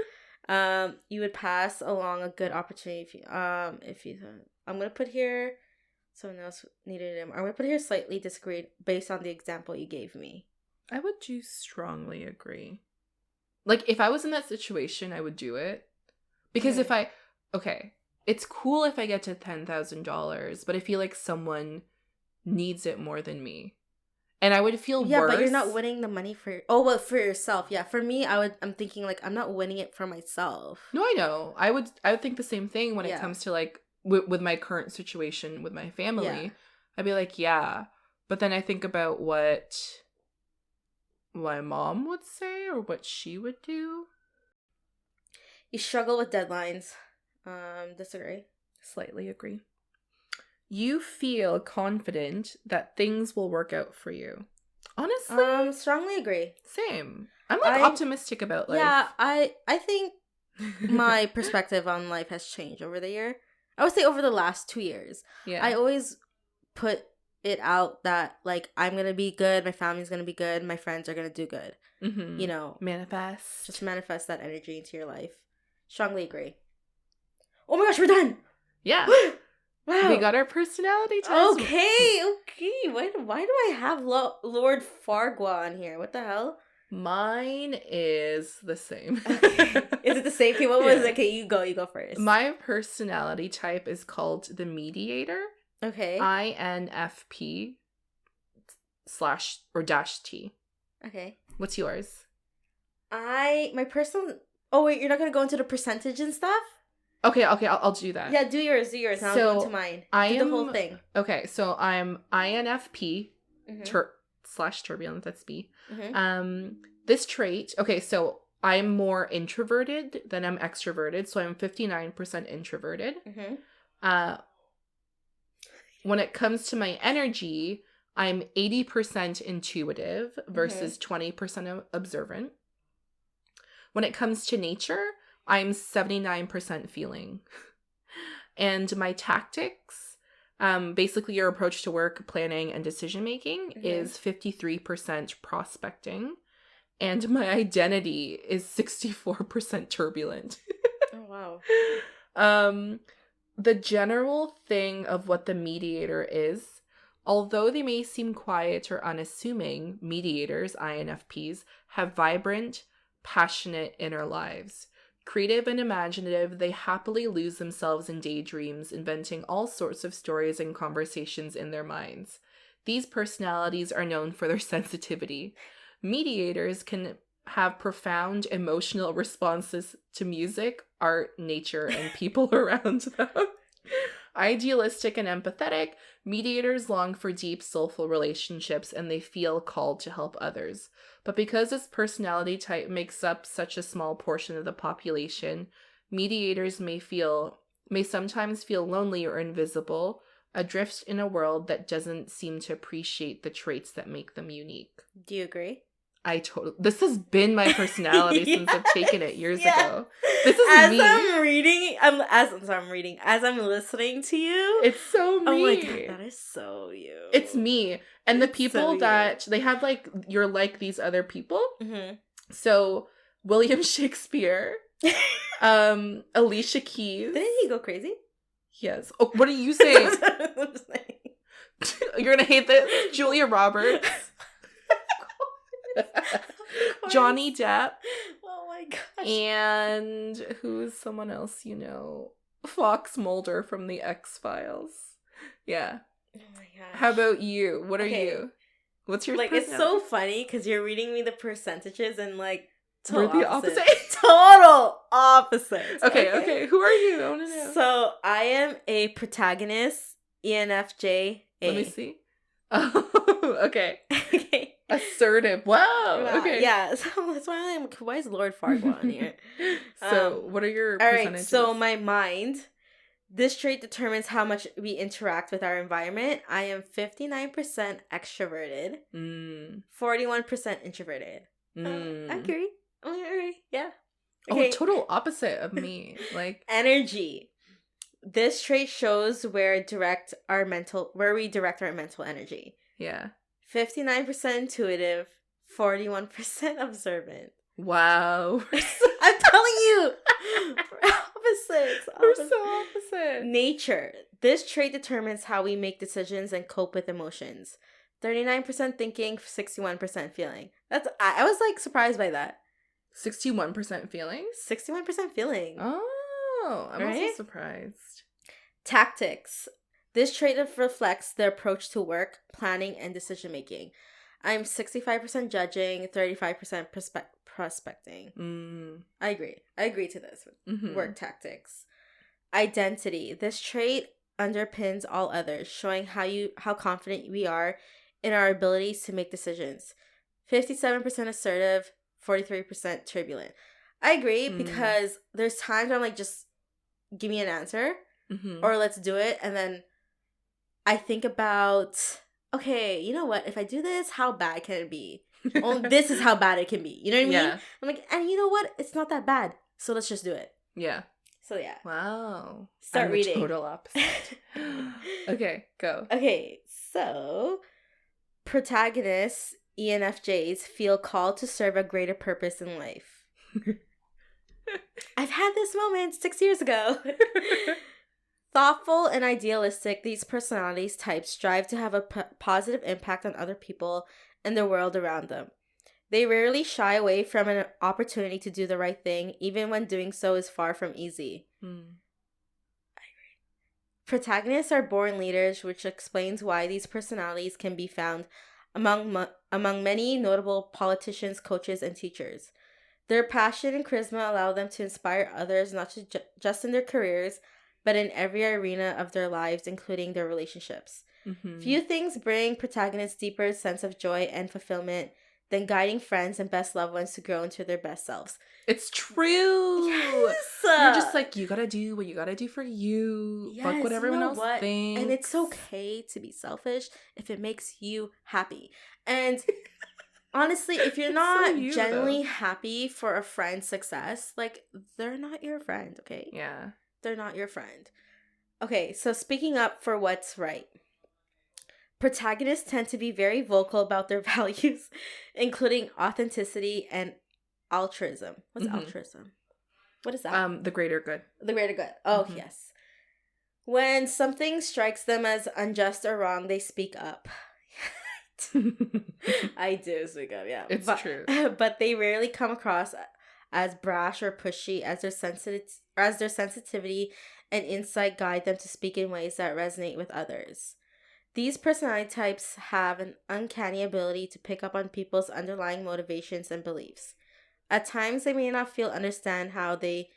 You would pass along a good opportunity if you I'm gonna put here someone else needed him. I'm gonna put here slightly disagreed based on the example you gave me. I would do strongly agree. Like, if I was in that situation, I would do it. Because it's cool if I get to $10,000, but I feel like someone needs it more than me. And I would feel worse. Yeah, but you're not winning the money for yourself. Yeah, for me, I'm thinking, like, I'm not winning it for myself. No, I know. I would think the same thing when it comes to, like, with my current situation with my family. Yeah. I'd be like, yeah. But then I think about what my mom would say or what she would do. You struggle with deadlines. Disagree. Slightly agree. You feel confident that things will work out for you. Honestly, strongly agree. Same. I'm optimistic about life. Yeah, I think my perspective on life has changed over the year. I would say over the last 2 years. Yeah. I always put it out that, like, I'm gonna be good, my family's gonna be good, my friends are gonna do good. Mm-hmm. You know, manifest. Just manifest that energy into your life. Strongly agree. Oh my gosh, we're done. Yeah. Wow. We got our personality test. Okay. Why do I have Lord Farquaad on here? What the hell? Mine is the same. Okay. Is it the same? Okay, what was it? Okay, you go first. My personality type is called the mediator. Okay. INFP /T. Okay. What's yours? My personal... Oh, wait, you're not going to go into the percentage and stuff? Okay, I'll do that. Yeah, do yours, and I'll go into mine. The whole thing. Okay, so I'm INFP /turbulence, that's B. Mm-hmm. This trait, okay, so I'm more introverted than I'm extroverted, so I'm 59% introverted. Mm-hmm. When it comes to my energy, I'm 80% intuitive versus 20% observant. When it comes to nature, I'm 79% feeling. And my tactics, basically your approach to work, planning, and decision-making is 53% prospecting. And my identity is 64% turbulent. Oh, wow. The general thing of what the mediator is, although they may seem quiet or unassuming, mediators, INFPs, have vibrant, passionate inner lives. Creative and imaginative, they happily lose themselves in daydreams, inventing all sorts of stories and conversations in their minds. These personalities are known for their sensitivity. Mediators can have profound emotional responses to music, art, nature, and people around them. Idealistic and empathetic, mediators long for deep, soulful relationships and they feel called to help others. But because this personality type makes up such a small portion of the population, mediators may sometimes feel lonely or invisible, adrift in a world that doesn't seem to appreciate the traits that make them unique. Do you agree? This has been my personality since I've taken it years ago. This is as me. As I'm listening to you, it's so me. Oh my god, that is so you. It's me. And the people that they have, like, you're like these other people. Mm-hmm. So William Shakespeare, Alicia Keys. Didn't he go crazy? Yes. Oh, what are you saying? I'm just saying. You're gonna hate this. Julia Roberts. Johnny Depp. Oh my gosh. And who's someone else you know? Fox Mulder from the X-Files. Yeah. Oh my gosh. How about you? What are you? What's your It's so funny because you're reading me the percentages and like we're the opposite. Total opposite. Okay. Who are you? I want to know. So I am a protagonist, ENFJ. Let me see. Oh, okay. Okay. Assertive. Wow. Okay. Yeah. So that's why I'm like, why is Lord Farquaad on here? So what are your percentages? All right. So my mind. This trait determines how much we interact with our environment. I am 59% extroverted, 41% introverted. I agree. Yeah. Okay. Oh, total opposite of me. Like energy. This trait shows where we direct our mental energy. Yeah. 59% intuitive, 41% observant. Wow. I'm telling you. We're opposites. We're so opposite. Nature. This trait determines how we make decisions and cope with emotions. 39% thinking, 61% feeling. I was like surprised by that. 61% feeling? 61% feeling. Oh, I'm right? also surprised. Tactics. This trait reflects the approach to work, planning, and decision making. I'm 65% judging, 35% prospecting. I agree to this. Work tactics. Identity. This trait underpins all others, showing how confident we are in our abilities to make decisions. 57% assertive, 43% turbulent. I agree because there's times where I'm like, just give me an answer or let's do it. And then I think about, okay, you know what? If I do this, how bad can it be? Oh, this is how bad it can be. You know what I mean? Yeah. I'm like, and you know what? It's not that bad. So let's just do it. Yeah. So yeah. Wow. Start reading. Total opposite. Okay, go. Okay, so protagonists, ENFJs, feel called to serve a greater purpose in life. I've had this moment 6 years ago. Thoughtful and idealistic, these personalities types strive to have a positive impact on other people and the world around them. They rarely shy away from an opportunity to do the right thing, even when doing so is far from easy. I agree. Protagonists are born leaders, which explains why these personalities can be found among many notable politicians, coaches, and teachers. Their passion and charisma allow them to inspire others, not just in their careers, but in every arena of their lives, including their relationships. Few things bring protagonists deeper sense of joy and fulfillment than guiding friends and best loved ones to grow into their best selves. It's true. Yes. You're just like, you gotta do what you gotta do for you. Yes, Fuck what everyone else thinks. And it's okay to be selfish if it makes you happy. And honestly, if you're not genuinely happy for a friend's success, like, they're not your friend, okay? Yeah. They're not your friend. Okay, so speaking up for what's right. Protagonists tend to be very vocal about their values, including authenticity and altruism. What's altruism? What is that? The greater good. The greater good. Oh, yes. When something strikes them as unjust or wrong, they speak up. I do speak up, yeah. It's true. But they rarely come across as brash or pushy, as their sensitivity and insight guide them to speak in ways that resonate with others. These personality types have an uncanny ability to pick up on people's underlying motivations and beliefs. At times, they may not understand how they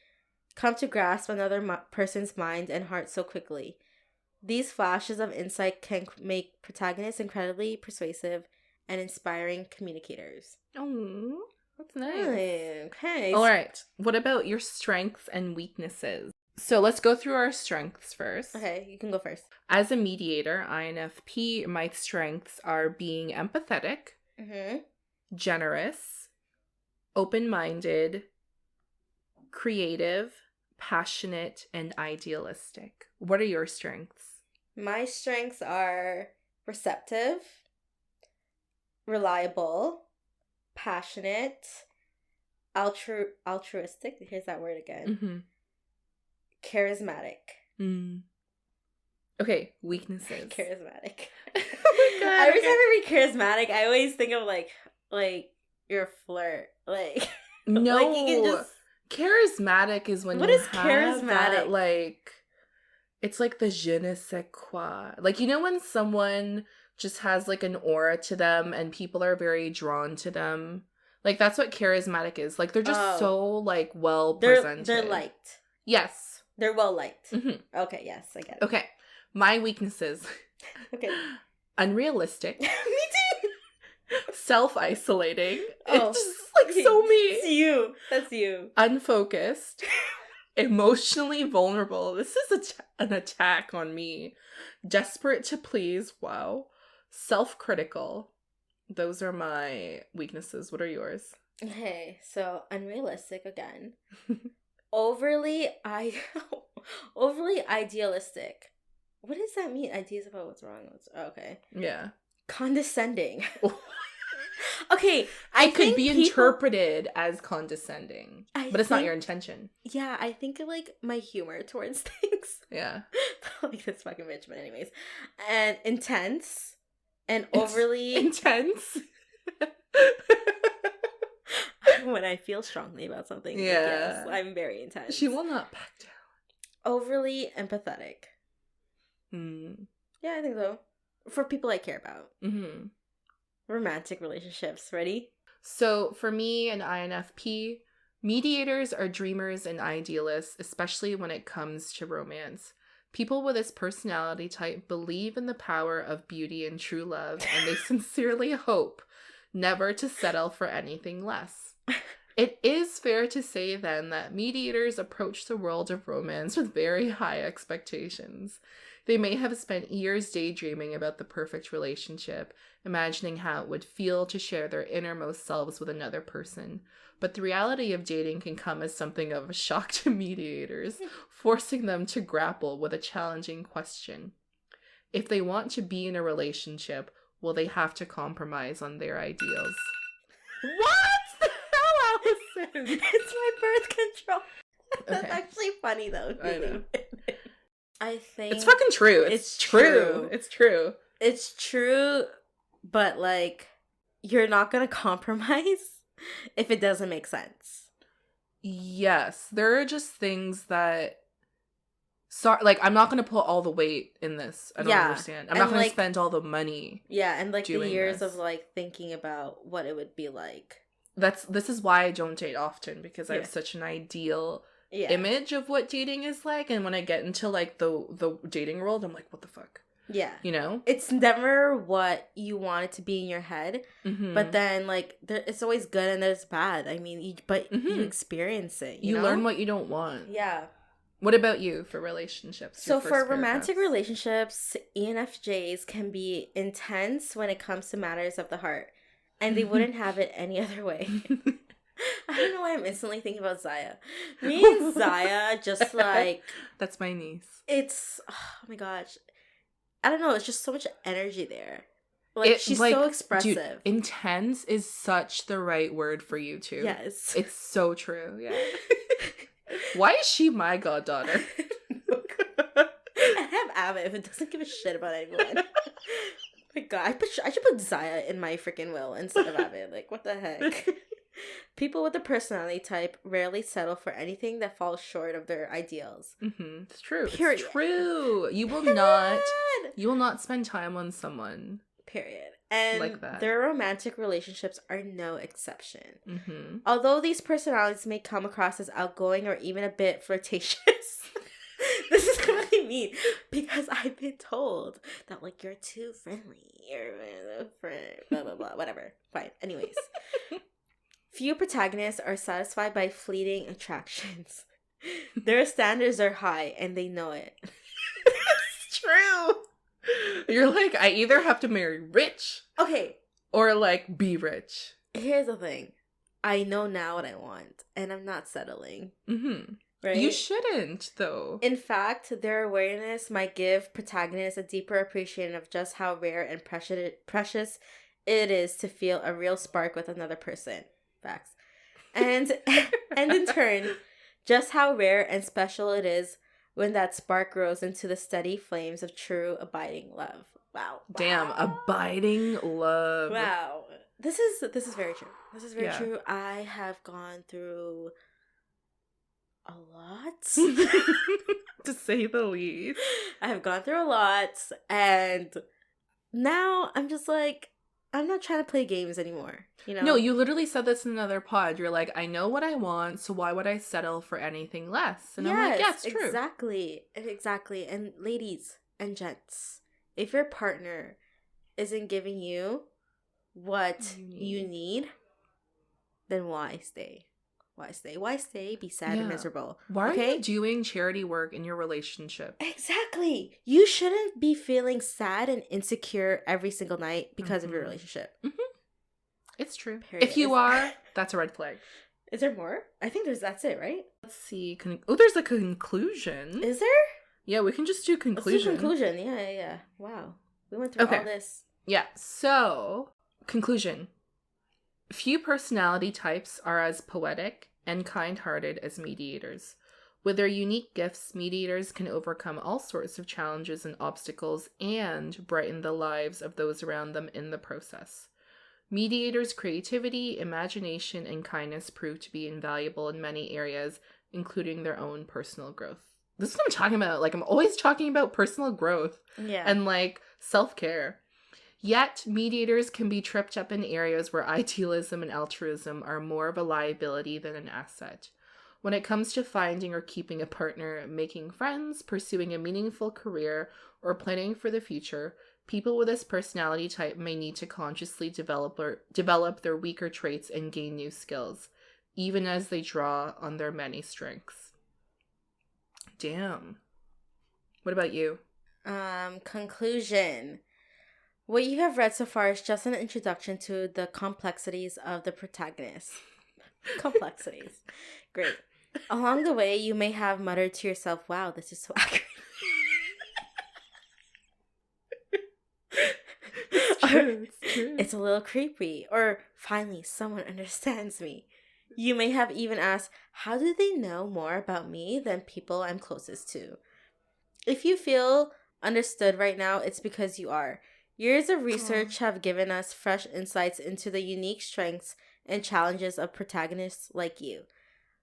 come to grasp another person's mind and heart so quickly. These flashes of insight can make protagonists incredibly persuasive and inspiring communicators. Oh, that's nice. Okay. All right. What about your strengths and weaknesses? So let's go through our strengths first. Okay, you can go first. As a mediator, INFP, my strengths are being empathetic, generous, open-minded, creative, passionate, and idealistic. What are your strengths? My strengths are receptive, reliable, passionate, altruistic. Here's that word again. Charismatic. Okay, weaknesses. Charismatic. Oh my God. Every time I read charismatic, I always think of like you're a flirt. Like no, like you can just... charismatic is when what you is have charismatic? that, like, it's like the je ne sais quoi. Like, you know when someone just has like an aura to them and people are very drawn to them? Like, that's what charismatic is. Like, they're just so like well presented. They're liked. Yes. They're well liked. Okay, yes, I get it. Okay. My weaknesses. Okay. Unrealistic. Me too. Self-isolating. Oh, it's just like so me. It's you. That's you. Unfocused. Emotionally vulnerable. This is an attack on me. Desperate to please. Wow. Self-critical. Those are my weaknesses. What are yours? Okay, so unrealistic again. Overly idealistic. What does that mean? Ideas about what's wrong. Okay. Yeah. Condescending. Okay, it could be interpreted as condescending, but it's not your intention. Yeah, I think like my humor towards things. Yeah. Like this fucking bitch, but anyways. And intense and overly intense. When I feel strongly about something, yeah, yes, I'm very intense. She will not back down. Overly empathetic. Yeah, I think so. For people I care about. Romantic relationships. Ready? So for me, an INFP, mediators are dreamers and idealists, especially when it comes to romance. People with this personality type believe in the power of beauty and true love, and they sincerely hope never to settle for anything less. It is fair to say, then, that mediators approach the world of romance with very high expectations. They may have spent years daydreaming about the perfect relationship, imagining how it would feel to share their innermost selves with another person. But the reality of dating can come as something of a shock to mediators, forcing them to grapple with a challenging question. If they want to be in a relationship, will they have to compromise on their ideals? What the hell, Allison? It's my birth control. That's Okay. actually funny, though. I know. I think... It's fucking true. It's true. It's true. It's true, but, like, you're not gonna compromise if it doesn't make sense. Yes. There are just things that... like, I'm not going to put all the weight in this. I don't understand. I'm not going to spend all the money. Yeah, and, like, the years this. of, like, thinking about what it would be like. This is why I don't date often, because I have such an ideal image of what dating is like, and when I get into, like, the dating world, I'm like, what the fuck? Yeah. You know? It's never what you want it to be in your head, but then, like, it's always good and there's bad. I mean, you experience it, you know? learn what you don't want. Yeah. What about you for relationships? So for romantic relationships, ENFJs can be intense when it comes to matters of the heart, and they wouldn't have it any other way. I don't know why I'm instantly thinking about Zaya. Me and Zaya just like... That's my niece. It's... Oh my gosh. I don't know. It's just so much energy there. Like, she's so expressive. Dude, intense is such the right word for you, too. Yes. It's so true. Yeah. Why is she my goddaughter? I have Abbott if it doesn't give a shit about anyone. My God, I should put Zaya in my freaking will instead of Abbott. Like, what the heck? People with the personality type rarely settle for anything that falls short of their ideals. It's true. Period. It's true. You will not spend time on someone. Period. And like that. Their romantic relationships are no exception. Although these personalities may come across as outgoing or even a bit flirtatious. This is really mean. Because I've been told that, like, you're too friendly. You're a friend, blah, blah, blah. Whatever. Fine. Anyways. Few protagonists are satisfied by fleeting attractions. Their standards are high, and they know it. It's true. You're like, I either have to marry rich. Okay. Or, like, be rich. Here's the thing. I know now what I want, and I'm not settling. Mm-hmm. Right? You shouldn't, though. In fact, their awareness might give protagonists a deeper appreciation of just how rare and precious it is to feel a real spark with another person. Facts. And in turn, just how rare and special it is when that spark grows into the steady flames of true abiding love. Wow. Damn, abiding love. Wow. This is very true. This is very Yeah. true. I have gone through a lot. To say the least. I have gone through a lot, and now I'm just like, I'm not trying to play games anymore. You know? No, you literally said this in another pod. You're like, I know what I want, so why would I settle for anything less? And I'm like, yeah, it's true. Exactly. And ladies and gents, if your partner isn't giving you what you need, then why stay? Why stay? Be sad and miserable. Why are you doing charity work in your relationship? Exactly. You shouldn't be feeling sad and insecure every single night because of your relationship. Mm-hmm. It's true. Period. If you are, that's a red flag. Is there more? I think that's it, right? Let's see. There's a conclusion. Is there? Yeah, we can just do conclusion. Let's do conclusion. Yeah. Wow. We went through all this. Yeah. So, conclusion. Few personality types are as poetic and kind-hearted as mediators. With their unique gifts, mediators can overcome all sorts of challenges and obstacles and brighten the lives of those around them in the process. Mediators' creativity, imagination, and kindness prove to be invaluable in many areas, including their own personal growth. This is what I'm talking about. Like, I'm always talking about personal growth and, like, self-care. Yet, mediators can be tripped up in areas where idealism and altruism are more of a liability than an asset. When it comes to finding or keeping a partner, making friends, pursuing a meaningful career, or planning for the future, people with this personality type may need to consciously develop their weaker traits and gain new skills, even as they draw on their many strengths. Damn. What about you? Conclusion. What you have read so far is just an introduction to the complexities of the protagonist. Complexities. Great. Along the way, you may have muttered to yourself, wow, this is so accurate. It's true. It's a little creepy. Or, finally, someone understands me. You may have even asked, how do they know more about me than people I'm closest to? If you feel understood right now, it's because you are. Years of research have given us fresh insights into the unique strengths and challenges of protagonists like you.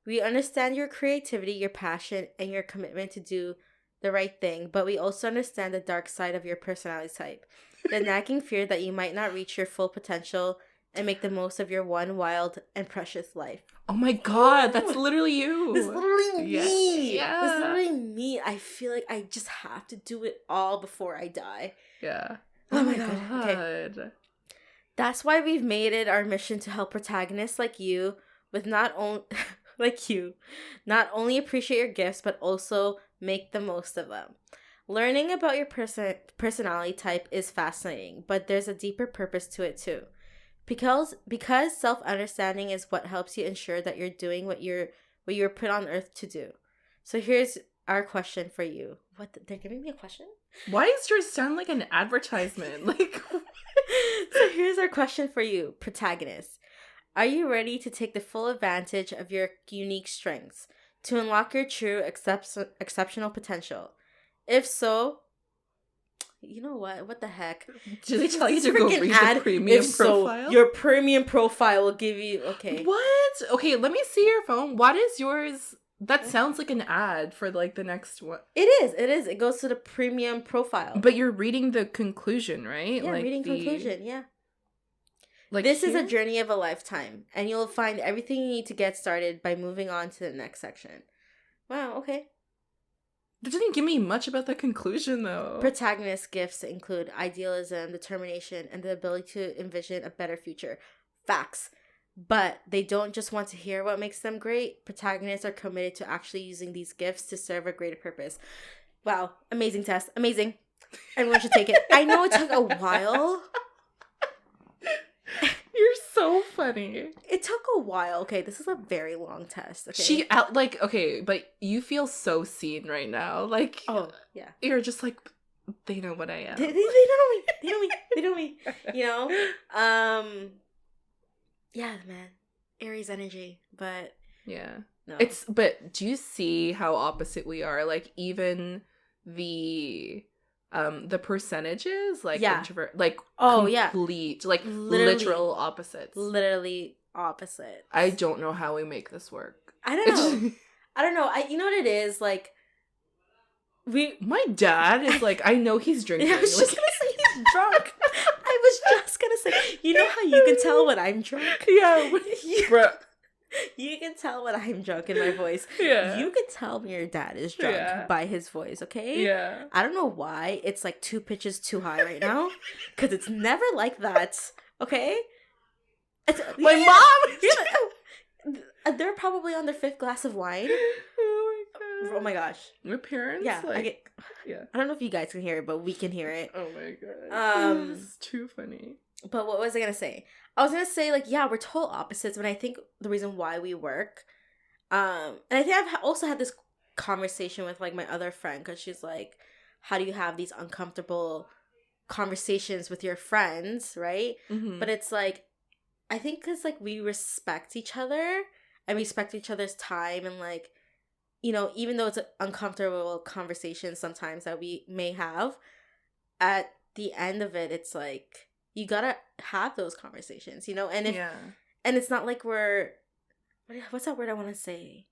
We understand your creativity, your passion, and your commitment to do the right thing, but we also understand the dark side of your personality type, the nagging fear that you might not reach your full potential and make the most of your one wild and precious life. Oh my god, that's literally you. It's literally me. Yeah. It's literally me. I feel like I just have to do it all before I die. Yeah. Oh my god. Okay. That's why we've made it our mission to help protagonists like you with not only appreciate your gifts, but also make the most of them. Learning about your personality type is fascinating, but there's a deeper purpose to it too. Because self-understanding is what helps you ensure that you're doing what you're put on earth to do. So here's our question for you. What? They're giving me a question? Why does yours sound like an advertisement? Like, so here's our question for you, protagonist. Are you ready to take the full advantage of your unique strengths to unlock your true exceptional potential? If so, you know what? What the heck? Do they tell you to go read the premium profile? So, your premium profile will give you... Okay. What? Okay, let me see your phone. What is yours? That sounds like an ad for, like, the next one. It is. It goes to the premium profile. But you're reading the conclusion, right? Yeah, like reading conclusion, yeah. Like this is a journey of a lifetime, and you'll find everything you need to get started by moving on to the next section. Wow, okay. That didn't give me much about the conclusion, though. Protagonist gifts include idealism, determination, and the ability to envision a better future. Facts. But they don't just want to hear what makes them great. Protagonists are committed to actually using these gifts to serve a greater purpose. Wow. Amazing test. Amazing. Everyone should take it. I know it took a while. You're so funny. It took a while. Okay, this is a very long test. Okay. Okay, but you feel so seen right now. Like, oh, yeah. You're just like, they know what I am. They know me. They know me. They know me. You know? Yeah, man. Aries energy. But, yeah. No. But do you see how opposite we are? Like, even the percentages, like, yeah. introvert, like, complete, like, literal opposites. Literally opposite. I don't know how we make this work. I don't know. I don't know. You know what it is? Like, my dad is like, I know he's drinking. I was just gonna say he's drunk. I was just gonna say, you know how you can tell when I'm drunk? Yeah. You can tell when I'm drunk in my voice. Yeah. You can tell when your dad is drunk by his voice, okay? Yeah. I don't know why it's like 2 pitches too high right now. Because it's never like that, okay? My mom! They're probably on their 5th glass of wine. Oh my god. Oh my gosh. My parents? Yeah. Yeah. I don't know if you guys can hear it, but we can hear it. Oh my god. This is too funny. But what was I gonna say? I was gonna say, like, yeah, we're total opposites, but I think the reason why we work, and I think I've also had this conversation with, like, my other friend, because she's like, how do you have these uncomfortable conversations with your friends, right? Mm-hmm. But it's like, I think because, like, we respect each other and respect each other's time, and, like, you know, even though it's an uncomfortable conversation sometimes that we may have, at the end of it, it's like, you gotta have those conversations, you know? And and it's not like what's that word I want to say?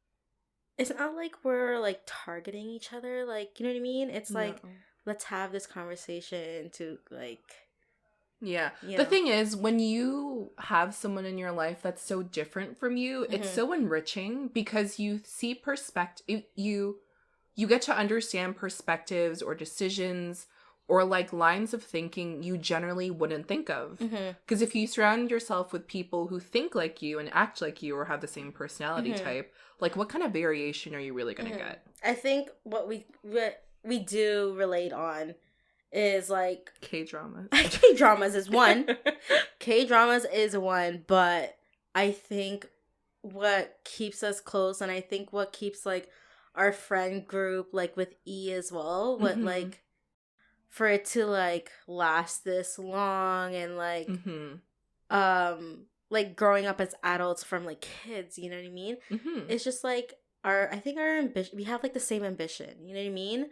It's not like we're, like, targeting each other, like, you know what I mean? It's like, let's have this conversation to, like... Yeah. You the know. thing is, when you have someone in your life that's so different from you, it's so enriching because you see perspective, you get to understand perspectives or decisions or, like, lines of thinking you generally wouldn't think of. Because if you surround yourself with people who think like you and act like you or have the same personality type, like, what kind of variation are you really going to get? I think what we do relate on is, like... K-dramas. K-dramas is one. K-dramas is one, but I think what keeps us close, and I think what keeps, like, our friend group, like, with E as well, what, like... for it to, like, last this long and, like, like, growing up as adults from, like, kids, you know what I mean? It's just, like, I think our ambition, we have, like, the same ambition, you know what I mean?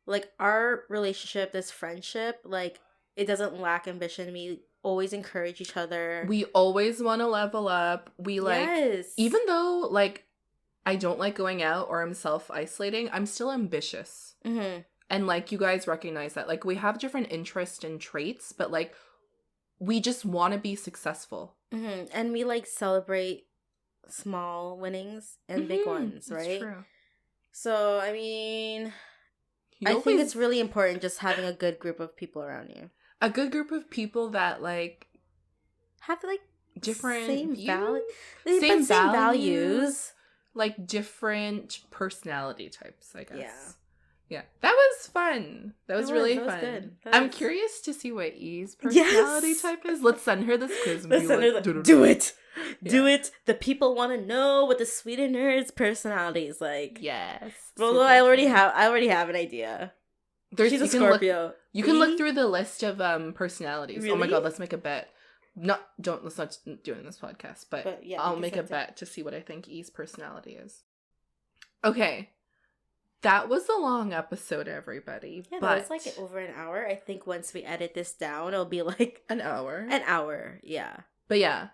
Like, our relationship, this friendship, like, it doesn't lack ambition. We always encourage each other. We always want to level up. We, like, even though, like, I don't like going out or I'm self-isolating, I'm still ambitious. And, like, you guys recognize that. Like, we have different interests and traits, but, like, we just want to be successful. And we, like, celebrate small winnings and big ones, right? That's true. So, I mean, I think it's really important just having a good group of people around you. A good group of people that, like... have, like, different same same values. Like, different personality types, I guess. Yeah. Yeah, that was fun. That was really fun. Good. I'm curious to see what E's personality type is. Let's send her this quiz. And Let's send her do it. Yeah. Do it. The people want to know what the Sweetener's personality is like. Yes. Well, I already have an idea. She's a Scorpio. You can look through the list of personalities. Really? Oh my god, let's make a bet. Let's not do it in this podcast, but yeah, I'll make a bet to see what I think E's personality is. Okay. That was a long episode, everybody. Yeah, but it's like over an hour. I think once we edit this down, it'll be like an hour. Yeah. But yeah,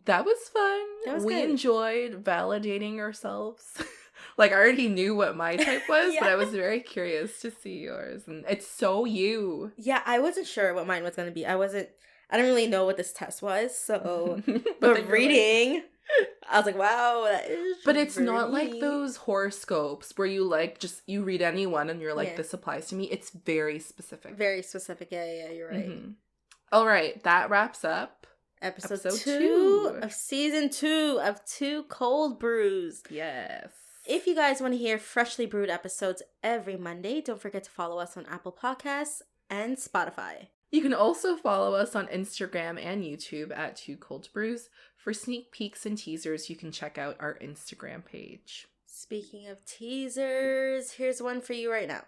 that was fun. We good. enjoyed validating ourselves. Like, I already knew what my type was, but I was very curious to see yours. And it's so you. Yeah, I wasn't sure what mine was going to be. I didn't really know what this test was. So, but reading... I was like, wow, that is. But it's not like those horoscopes where you like just you read anyone and you're like, this applies to me. It's very specific. Very specific. Yeah, you're right. Mm-hmm. All right, that wraps up episode 2 of season 2 of 2 Cold Brews. Yes. If you guys want to hear freshly brewed episodes every Monday, don't forget to follow us on Apple Podcasts and Spotify. You can also follow us on Instagram and YouTube at 2 Cold Brews. For sneak peeks and teasers, you can check out our Instagram page. Speaking of teasers, here's one for you right now.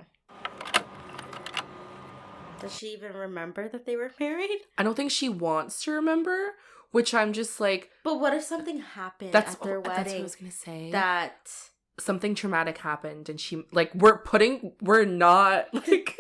Does she even remember that they were married? I don't think she wants to remember, which I'm just like... But what if something happened at their wedding? That's what I was going to say. That... Something traumatic happened and she... Like, we're not... Like...